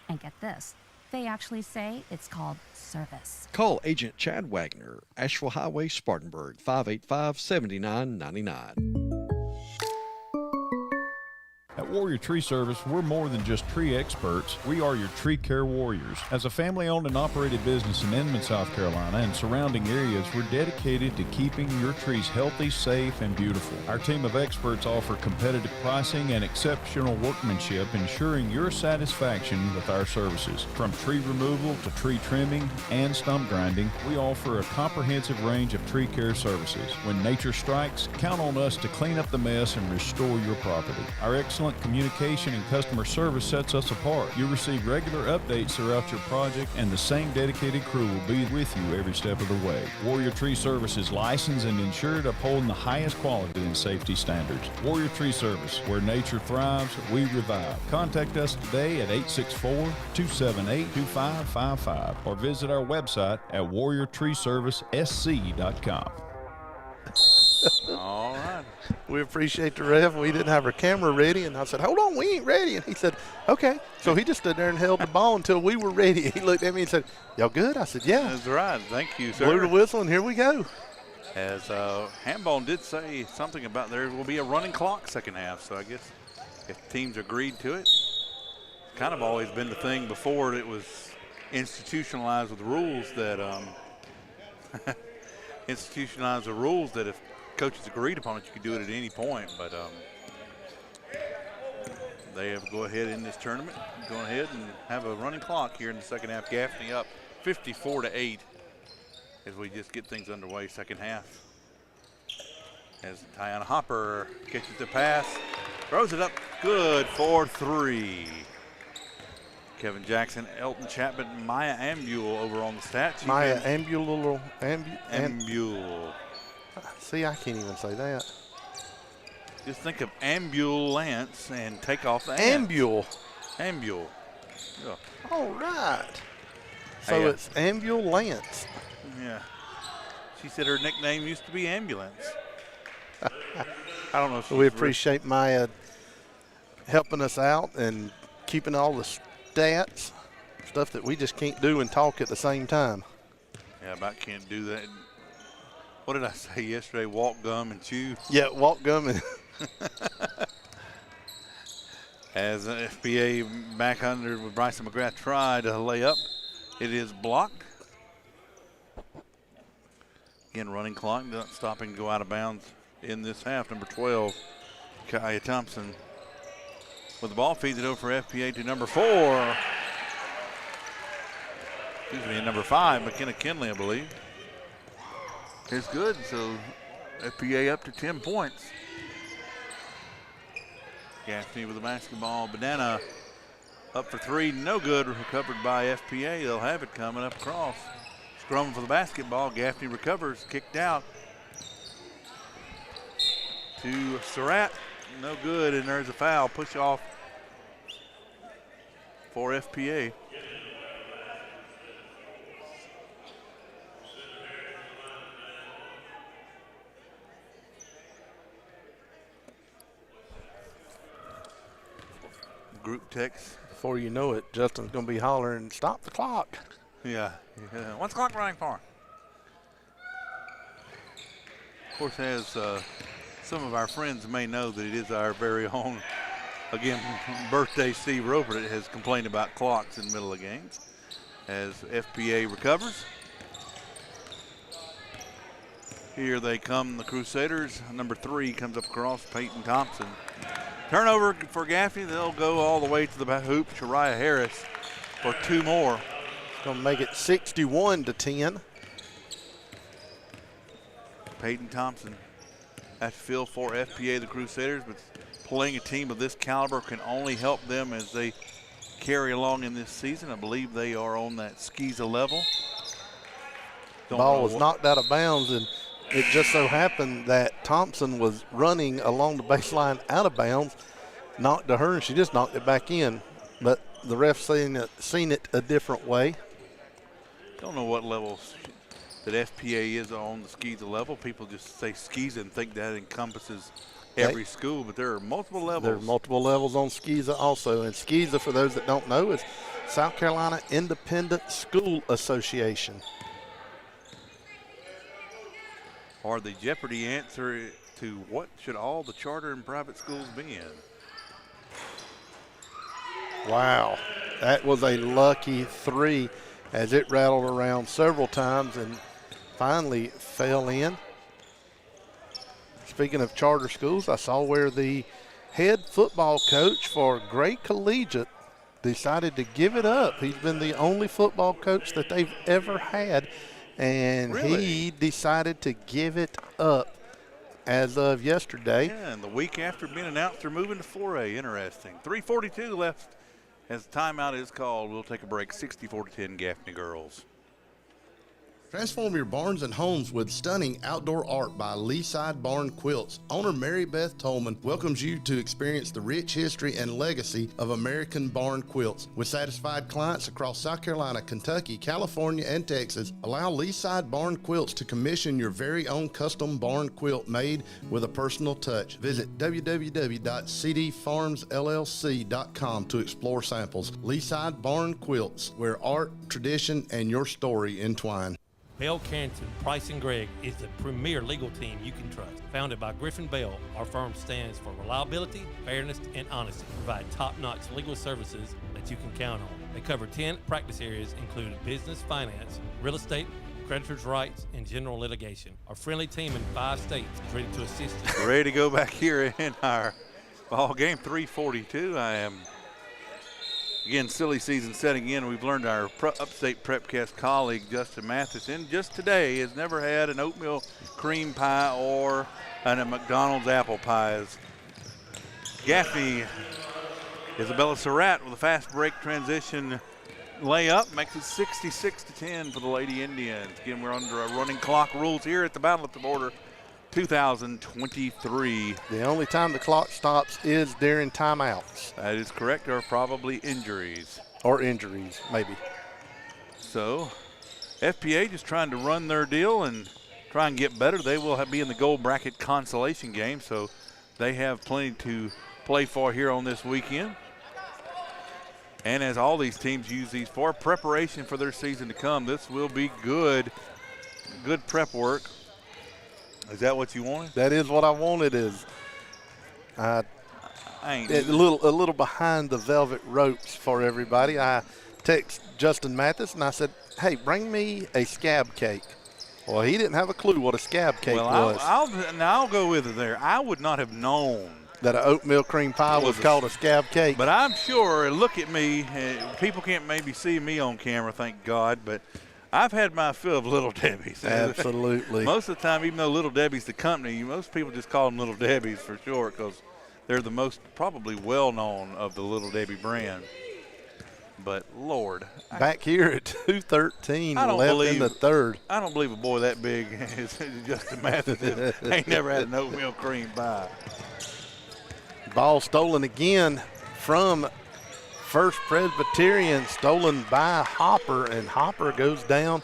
And get this. They actually say it's called service. Call Agent Chad Wagner, Asheville Highway, Spartanburg, 585-7999. At Warrior Tree Service, we're more than just tree experts. We are your tree care warriors. As a family-owned and operated business in Inman, South Carolina, and surrounding areas, we're dedicated to keeping your trees healthy, safe, and beautiful. Our team of experts offer competitive pricing and exceptional workmanship, ensuring your satisfaction with our services. From tree removal to tree trimming and stump grinding, we offer a comprehensive range of tree care services. When nature strikes, count on us to clean up the mess and restore your property. Our excellent communication and customer service sets us apart. You'll receive regular updates throughout your project, and the same dedicated crew will be with you every step of the way. Warrior Tree Service is licensed and insured, upholding the highest quality and safety standards. Warrior Tree Service, where nature thrives, we revive. Contact us today at 864-278-2555 or visit our website at warriortreeservicesc.com. All right. We appreciate the ref. We didn't have our camera ready, and I said, hold on, we ain't ready. And he said, okay. So he just stood there and held the ball until we were ready. He looked at me and said, y'all good? I said, yeah. That's right. Thank you, sir. Blew the whistle, and here we go. As Handball did say something about there will be a running clock second half, so I guess if teams agreed to it, it's kind of always been the thing before it was institutionalized with rules that if coaches agreed upon it, you could do it at any point. But they have go ahead in this tournament, go ahead and have a running clock here in the second half. Gaffney up 54-8 as we just get things underway second half. As Tiana Hopper catches the pass, throws it up good for three. Kevin Jackson, Elton Chapman, Maya Ambule over on the stats. Maya Ambule. Ambule. See, I can't even say that. Just think of ambulance and take off the Ambule. Ambule. Yeah. All right. So it's ambulance. Yeah. She said her nickname used to be Ambulance. I don't know if we appreciate Maya helping us out and keeping all the stats, stuff that we just can't do and talk at the same time. Yeah, about can't do that. What did I say yesterday? Walk, gum, and chew? Yeah, walk, gum, and as FBA back under with Bryson McGrath tried to lay up. It is blocked. Again, running clock, not stopping to go out of bounds in this half. Number 12, Kaya Thompson with the ball, feeds it over for FPA to number 4. Excuse me, number 5, McKenna Kinley, I believe. It's good, so FPA up to 10 points. Gaffney with the basketball. Banana up for 3, no good, recovered by FPA. They'll have it coming up across. Scrum for the basketball. Gaffney recovers, kicked out to Surratt. No good, and there's a foul. Push off for FPA. Group text. Before you know it, Justin's going to be hollering, "Stop the clock." Yeah. What's the clock running for? Of course, as some of our friends may know, that it is our very own, again, birthday Steve Roper that has complained about clocks in the middle of games. As FPA recovers. Here they come, the Crusaders. Number 3 comes up across, Peyton Thompson. Turnover for Gaffney. They'll go all the way to the hoop. Shariah Harris for 2 more. Going to make it 61-10. Peyton Thompson at field for FPA, the Crusaders, but playing a team of this caliber can only help them as they carry along in this season. I believe they are on that Skeeza level. Ball was knocked out of bounds, and it just so happened that Thompson was running along the baseline out of bounds, knocked to her, and she just knocked it back in. But the ref seen it a different way. Don't know what level that FPA is on the Skeeza level. People just say Skeeza and think that encompasses every school, but there are multiple levels. There are multiple levels on Skeeza also. And Skeeza, for those that don't know, is South Carolina Independent School Association. Or the Jeopardy answer to what should all the charter and private schools be in? Wow, that was a lucky 3 as it rattled around several times and finally fell in. Speaking of charter schools, I saw where the head football coach for Gray Collegiate decided to give it up. He's been the only football coach that they've ever had, and he decided to give it up as of yesterday. Yeah, and the week after being announced, they're moving to 4A. Interesting. 3:42 left as timeout is called. We'll take a break. 64-10 Gaffney girls. Transform your barns and homes with stunning outdoor art by Leaside Barn Quilts. Owner Mary Beth Tolman welcomes you to experience the rich history and legacy of American barn quilts. With satisfied clients across South Carolina, Kentucky, California, and Texas, allow Leaside Barn Quilts to commission your very own custom barn quilt made with a personal touch. Visit www.cdfarmsllc.com to explore samples. Leaside Barn Quilts, where art, tradition, and your story entwine. Bell Canton, Price & Gregg is the premier legal team you can trust. Founded by Griffin Bell, our firm stands for reliability, fairness, and honesty. Provide top-notch legal services that you can count on. They cover 10 practice areas, including business, finance, real estate, creditors' rights, and general litigation. Our friendly team in 5 states is ready to assist you. Ready to go back here in our ball game. 3:42. I am. Again, silly season setting in. We've learned our Upstate Prepcast colleague, Justin Matheson, just today has never had an oatmeal cream pie or a McDonald's apple pies. Gaffney, Isabella Surratt with a fast break transition layup makes it 66-10 for the Lady Indians. Again, we're under our running clock rules here at the Battle at the Border 2023. The only time the clock stops is during timeouts. That is correct, or probably injuries. Or injuries, maybe. So, FPA just trying to run their deal and try and get better. They will be in the gold bracket consolation game, so they have plenty to play for here on this weekend. And as all these teams use these for preparation for their season to come, this will be good prep work. Is that what you wanted? That is what I wanted. A little behind the velvet ropes for everybody. I text Justin Mathis and I said, hey, bring me a scab cake. Well, he didn't have a clue what a scab cake was. I'll go with it there. I would not have known that an oatmeal cream pie was called a scab cake. But I'm sure, look at me, people can't maybe see me on camera, thank God, but I've had my fill of Little Debbie's. Absolutely. Most of the time, even though Little Debbie's the company, most people just call them Little Debbie's for short because they're the most probably well-known of the Little Debbie brand. But, Lord. Back here at 2:13 left in the third. I don't believe a boy that big is Justin Mathis. Ain't never had an oatmeal cream pie. Ball stolen again from First Presbyterian, stolen by Hopper, and Hopper goes down,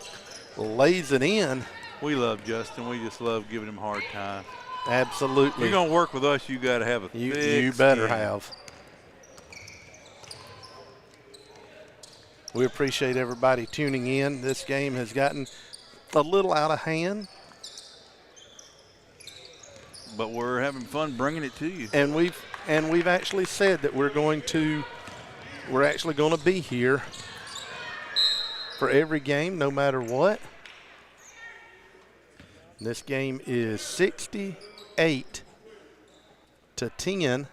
lays it in. We love Justin. We just love giving him a hard time. Absolutely. If you're going to work with us, you got to have a thick You better skin. have. We appreciate everybody tuning in. This game has gotten a little out of hand, but we're having fun bringing it to you. And we've actually said that we're actually going to be here for every game, no matter what. This game is 68-10.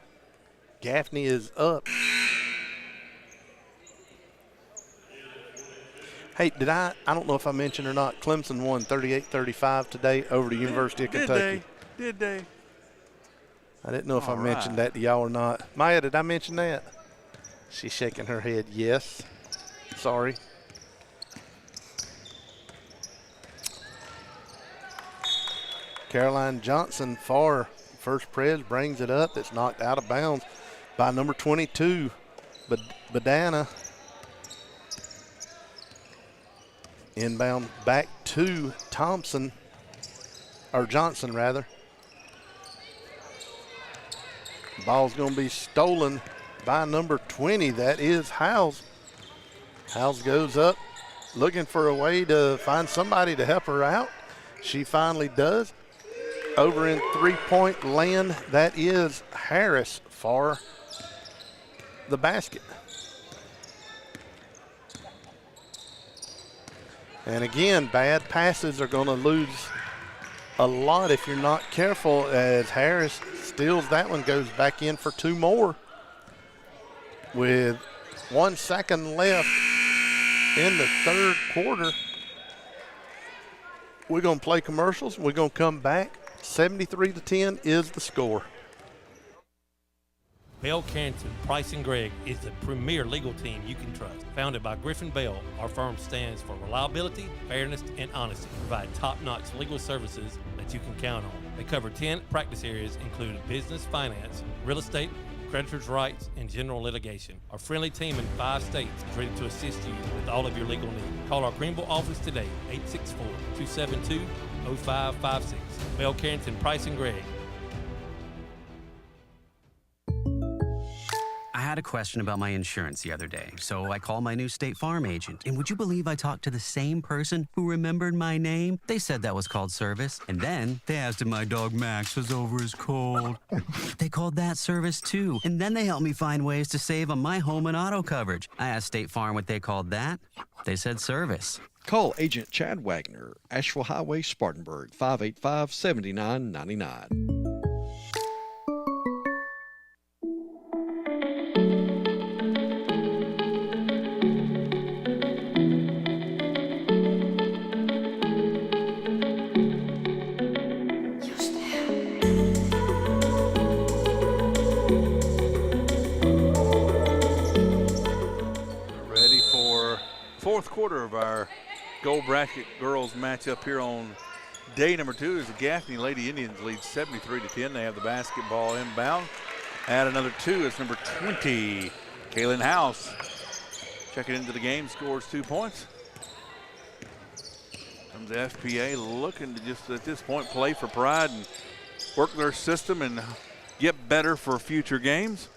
Gaffney is up. Hey, I don't know if I mentioned or not, Clemson won 38-35 today over the University of Kentucky. Did they? I didn't know if I mentioned that to y'all or not. Maya, did I mention that? She's shaking her head, yes. Sorry. Caroline Johnson for First Pres brings it up. It's knocked out of bounds by number 22, Badana. Inbound back to Johnson rather. Ball's going to be stolen by number 20. That is Howes. Howes goes up looking for a way to find somebody to help her out. She finally does. Over in three-point land, that is Harris for the basket. And again, bad passes are going to lose a lot if you're not careful, as Harris steals that one, goes back in for two more. With 1 second left in the third quarter, we're going to play commercials. We're going to come back. 73-10 is the score. Bell Carrington, Price & Gregg is the premier legal team you can trust. Founded by Griffin Bell, our firm stands for reliability, fairness, and honesty. Provide top-notch legal services that you can count on. They cover 10 practice areas, including business, finance, real estate, creditors' rights, and general litigation. Our friendly team in 5 states is ready to assist you with all of your legal needs. Call our Greenville office today, 864-272-0556. Bell Carrington, Price & Gregg. I had a question about my insurance the other day, so I called my new State Farm agent. And would you believe I talked to the same person who remembered my name? They said that was called service. And then they asked if my dog Max was over his cold. They called that service too. And then they helped me find ways to save on my home and auto coverage. I asked State Farm what they called that. They said service. Call Agent Chad Wagner, Asheville Highway, Spartanburg, 585-7999. Fourth quarter of our gold bracket girls matchup here on day number 2 as the Gaffney Lady Indians lead 73-10. They have the basketball inbound. Add another 2. It's number 20, Kaylin House. Checking into the game, scores 2 points. Comes FPA looking to just at this point play for pride and work their system and get better for future games.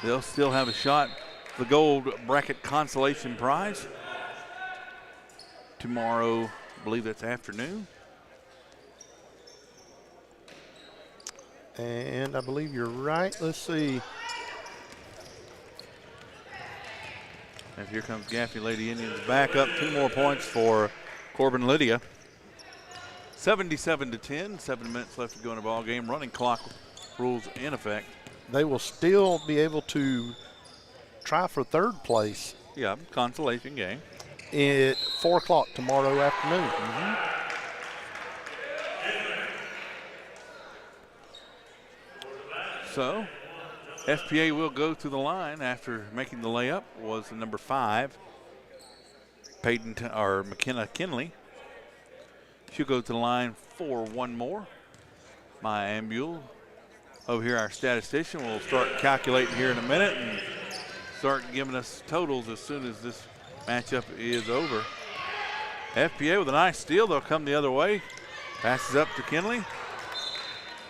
They'll still have a shot at the gold bracket consolation prize tomorrow. I believe that's afternoon. And I believe you're right. Let's see. And here comes Gaffney Lady Indians back up 2 more points for Corbin Lydia. 77-10, 7 minutes left to go in the ball game. Running clock rules in effect. They will still be able to try for 3rd place. Yeah, consolation game. At 4 o'clock tomorrow afternoon. So, FPA will go to the line after making the layup. Was the number 5, McKenna Kinley. She'll go to the line for 1 more. Maya Ambule. Over here, our statistician will start calculating here in a minute and start giving us totals as soon as this matchup is over. FPA with a nice steal. They'll come the other way. Passes up to Kinley.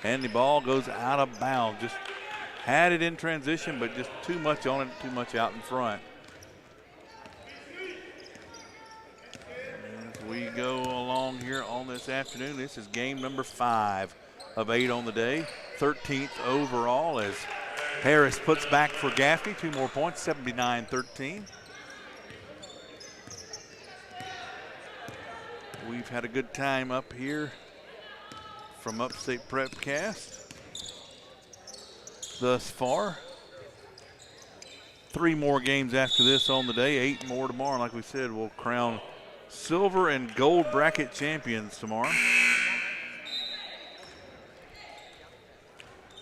And the ball goes out of bounds. Just had it in transition, but just too much on it, too much out in front. As we go along here on this afternoon, this is game number 5 of 8 on the day. 13th overall as Harris puts back for Gaffney. 2 more points, 79-13. We've had a good time up here from Upstate Prepcast thus far. 3 more games after this on the day, 8 more tomorrow. Like we said, we'll crown silver and gold bracket champions tomorrow.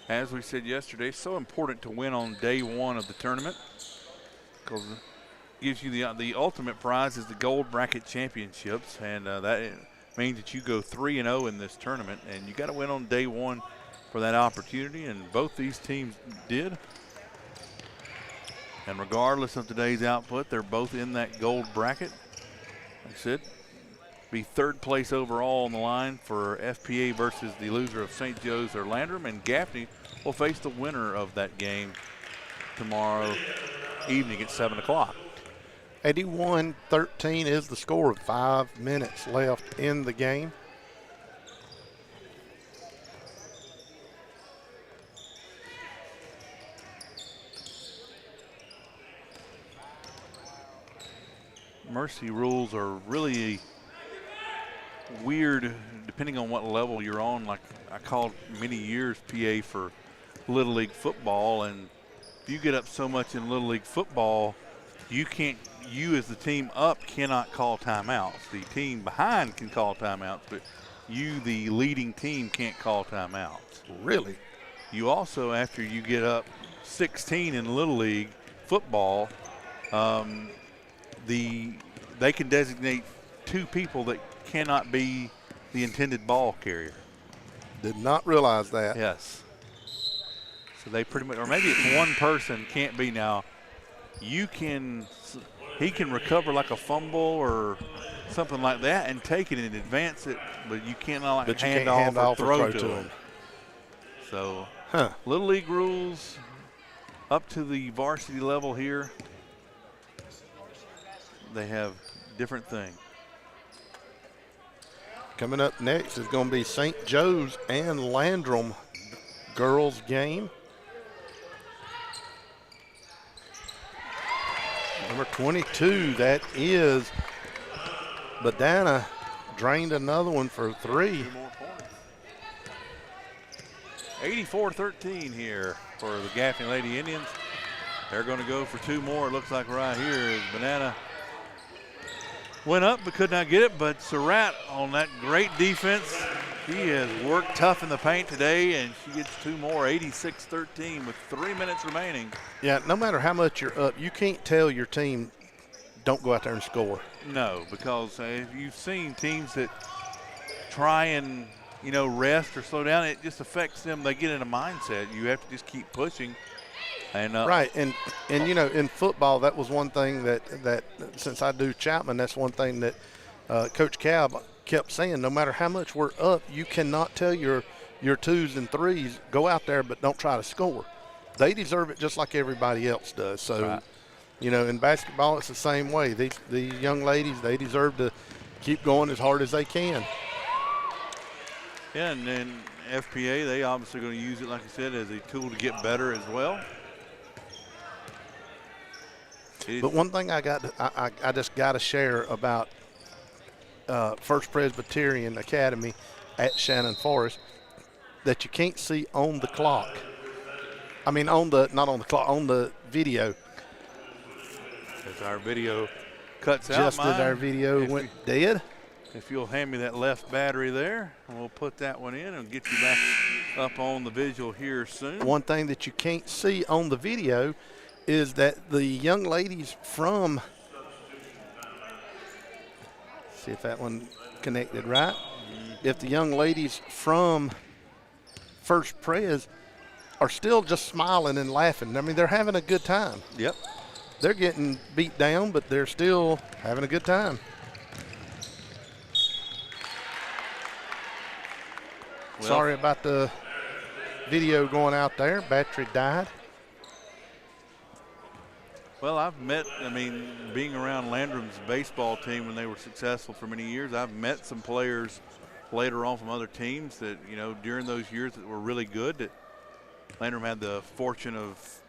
As we said yesterday, so important to win on day 1 of the tournament because it gives you the ultimate prize is the gold bracket championships, and that means that you go 3-0 in this tournament, and you got to win on day 1 for that opportunity, and both these teams did. And regardless of today's output, they're both in that gold bracket. Like I said, be 3rd place overall on the line for FPA versus the loser of St. Joe's or Landrum, and Gaffney will face the winner of that game tomorrow evening at 7 o'clock. 81-13 is the score with 5 minutes left in the game. Mercy rules are really weird depending on what level you're on. Like I called many years PA for Little League football, and if you get up so much in Little League football, you as the team up cannot call timeouts. The team behind can call timeouts, but you, the leading team, can't call timeouts. Really? You also, after you get up 16 in Little League football, they can designate 2 people that cannot be the intended ball carrier. Did not realize that. Yes. So they pretty much, or maybe it's 1 person can't be. Now, he can recover like a fumble or something like that and take it and advance it, but you cannot hand off or throw to him. So, Little League rules up to the varsity level here, they have different things. Coming up next is going to be St. Joe's and Landrum girls game. Number 22, that is Badana, drained another one for 3. 2 more points. 84-13 here for the Gaffney Lady Indians. They're going to go for 2 more. It looks like right here is Banana went up but could not get it, but Surratt on that great defense. He has worked tough in the paint today, and she gets 2 more, 86-13 with 3 minutes remaining. Yeah, no matter how much you're up, you can't tell your team don't go out there and score. No, because if you've seen teams that try and, rest or slow down, it just affects them. They get in a mindset. You have to just keep pushing. And right, and in football, that was one thing that since I do Chapman, that's one thing that Coach Cab kept saying, no matter how much we're up, you cannot tell your 2s and 3s, go out there but don't try to score. They deserve it just like everybody else does. So, right. You know, in basketball, it's the same way. These young ladies, they deserve to keep going as hard as they can. Yeah, and then FPA, they obviously going to use it, like I said, as a tool to get better as well. But one thing I just got to share about First Presbyterian Academy at Shannon Forest that you can't see on the clock. I mean, not on the clock, on the video. As our video cuts out, just as our video went dead. If you'll hand me that left battery there, we'll put that one in and get you back up on the visual here soon. One thing that you can't see on the video is that the young ladies from, see if that one connected right. If the young ladies from First Pres are still just smiling and laughing. I mean, they're having a good time. Yep. They're getting beat down, but they're still having a good time. Well, sorry about the video going out there. Battery died. Well, I've met, I mean, being around Landrum's baseball team when they were successful for many years, I've met some players later on from other teams that, you know, during those years that were really good, that Landrum had the fortune of,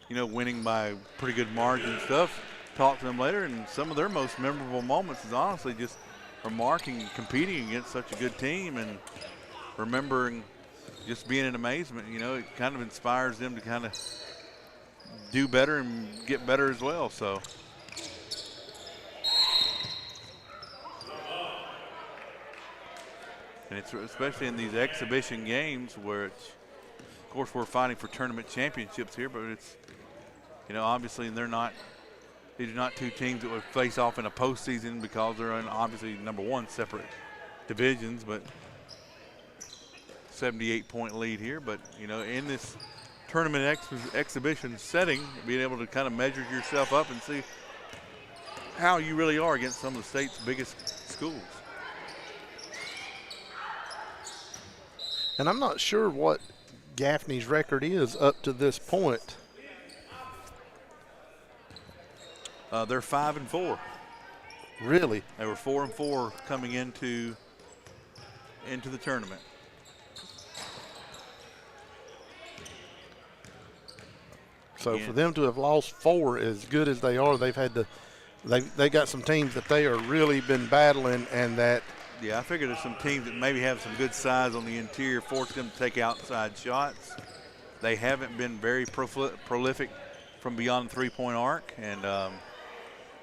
you know, winning by pretty good margin and stuff. Talked to them later, and some of their most memorable moments is honestly just remarking and competing against such a good team and remembering just being in amazement. You know, it kind of inspires them to kind of do better and get better as well. So and it's especially in these exhibition games where it's, of course, we're fighting for tournament championships here, but it's, you know, obviously these are not two teams that would face off in a postseason because they're in obviously number one separate divisions, but 78-point lead here. But, you know, in this tournament exhibition setting, being able to kind of measure yourself up and see how you really are against some of the state's biggest schools. And I'm not sure what Gaffney's record is up to this point. They're 5-4. Really? They were 4-4 coming into the tournament. So for them to have lost 4 as good as they are, they've had to. They got some teams that they are really been battling, and that. Yeah, I figure there's some teams that maybe have some good size on the interior, force them to take outside shots. They haven't been very prolific from beyond the three-point arc, and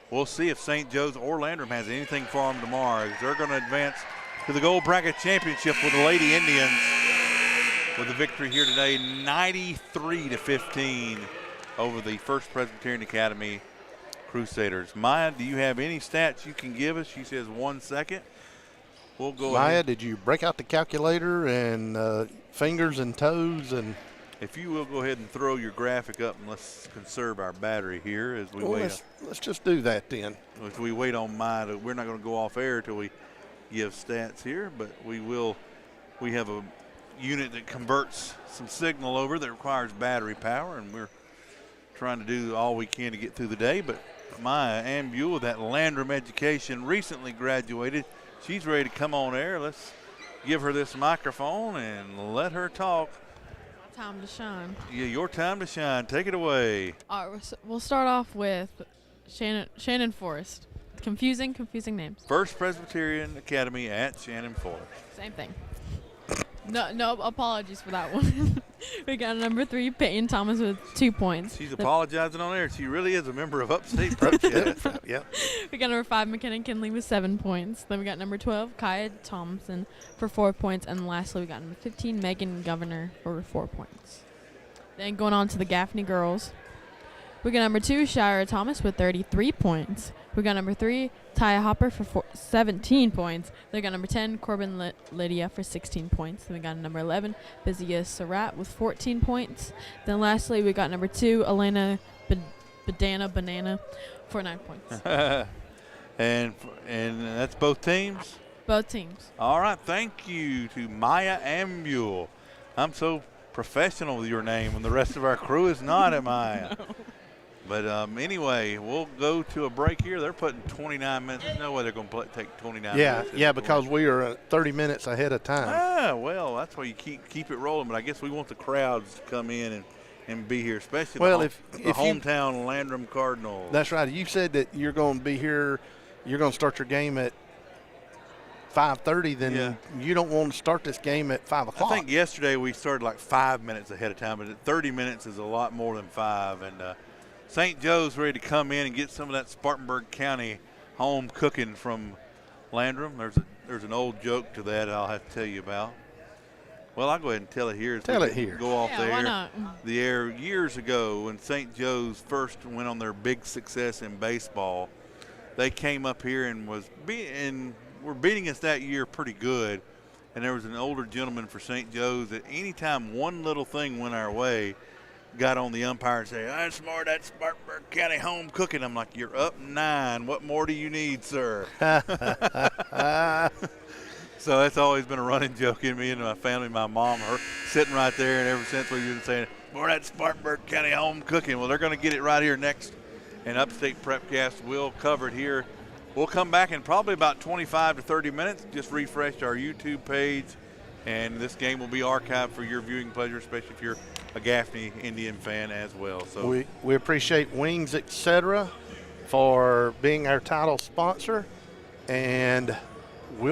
we'll see if St. Joe's or Landrum has anything for them tomorrow. They're going to advance to the Gold Bracket Championship with the Lady Indians with a victory here today, 93-15 over the First Presbyterian Academy Crusaders. Maya, do you have any stats you can give us? She says 1 second. We'll go Maya, ahead. did you break out the calculator and fingers and toes? And if you will go ahead and throw your graphic up, and let's conserve our battery here as we wait. Let's just do that then. As we wait on Maya, we're not going to go off air until we give stats here, but we will. We have a unit that converts some signal over that requires battery power, and we're trying to do all we can to get through the day. But Maya Ambule, that Landrum education, recently graduated. She's ready to come on air. Let's give her this microphone and let her talk. My time to shine. Yeah, your time to shine. Take it away. All right, we'll start off with Shannon Forest. Confusing names. First Presbyterian Academy at Shannon Forest. Same thing. No apologies for that one. We got number 3, Peyton Thomas with 2 points. She's apologizing on air. She really is a member of Upstate Prep. Yep. We got number 5, McKenna Kinley with 7 points. Then we got number 12, Kaya Thompson for 4 points. And lastly, we got number 15, Megan Governor for 4 points. Then going on to the Gaffney girls. We got number 2, Shira Thomas with 33 points. We got number 3, Taya Hopper for 17 points. Then we got number 10, Corbin Lydia for 16 points. Then we got number 11, Bizia Surratt with 14 points. Then lastly, we got number 2, Elena Banana for 9 points. And that's both teams? Both teams. All right, thank you to Maya Ambule. I'm so professional with your name, and the rest of our crew is not, am I? No. But anyway, we'll go to a break here. They're putting 29 minutes. There's no way they're going to take 29 minutes. Yeah, because we are 30 minutes ahead of time. Ah, well, that's why you keep it rolling. But I guess we want the crowds to come in and be here, especially the hometown Landrum Cardinals. That's right. You said that you're going to be here. You're going to start your game at 5:30, then you don't want to start this game at 5 o'clock. I think yesterday we started like 5 minutes ahead of time, but 30 minutes is a lot more than 5. And St. Joe's ready to come in and get some of that Spartanburg County home cooking from Landrum. There's an old joke to that I'll have to tell you about. Well, I'll go ahead and tell it here. Tell it here. Go off why not? the air years ago when St. Joe's first went on their big success in baseball. They came up here and were beating us that year pretty good. And there was an older gentleman for St. Joe's that anytime one little thing went our way, got on the umpire and said, "That's more of that Spartanburg County home cooking." I'm like, "You're up 9. What more do you need, sir?" So that's always been a running joke in me and my family. My mom, her sitting right there, and ever since we've been saying, "More of that Spartanburg County home cooking." Well, they're going to get it right here next. And Upstate Prepcast will cover it here. We'll come back in probably about 25 to 30 minutes. Just refresh our YouTube page, and this game will be archived for your viewing pleasure, especially if you're a Gaffney Indian fan as well. So we appreciate Wings Etc. for being our title sponsor, and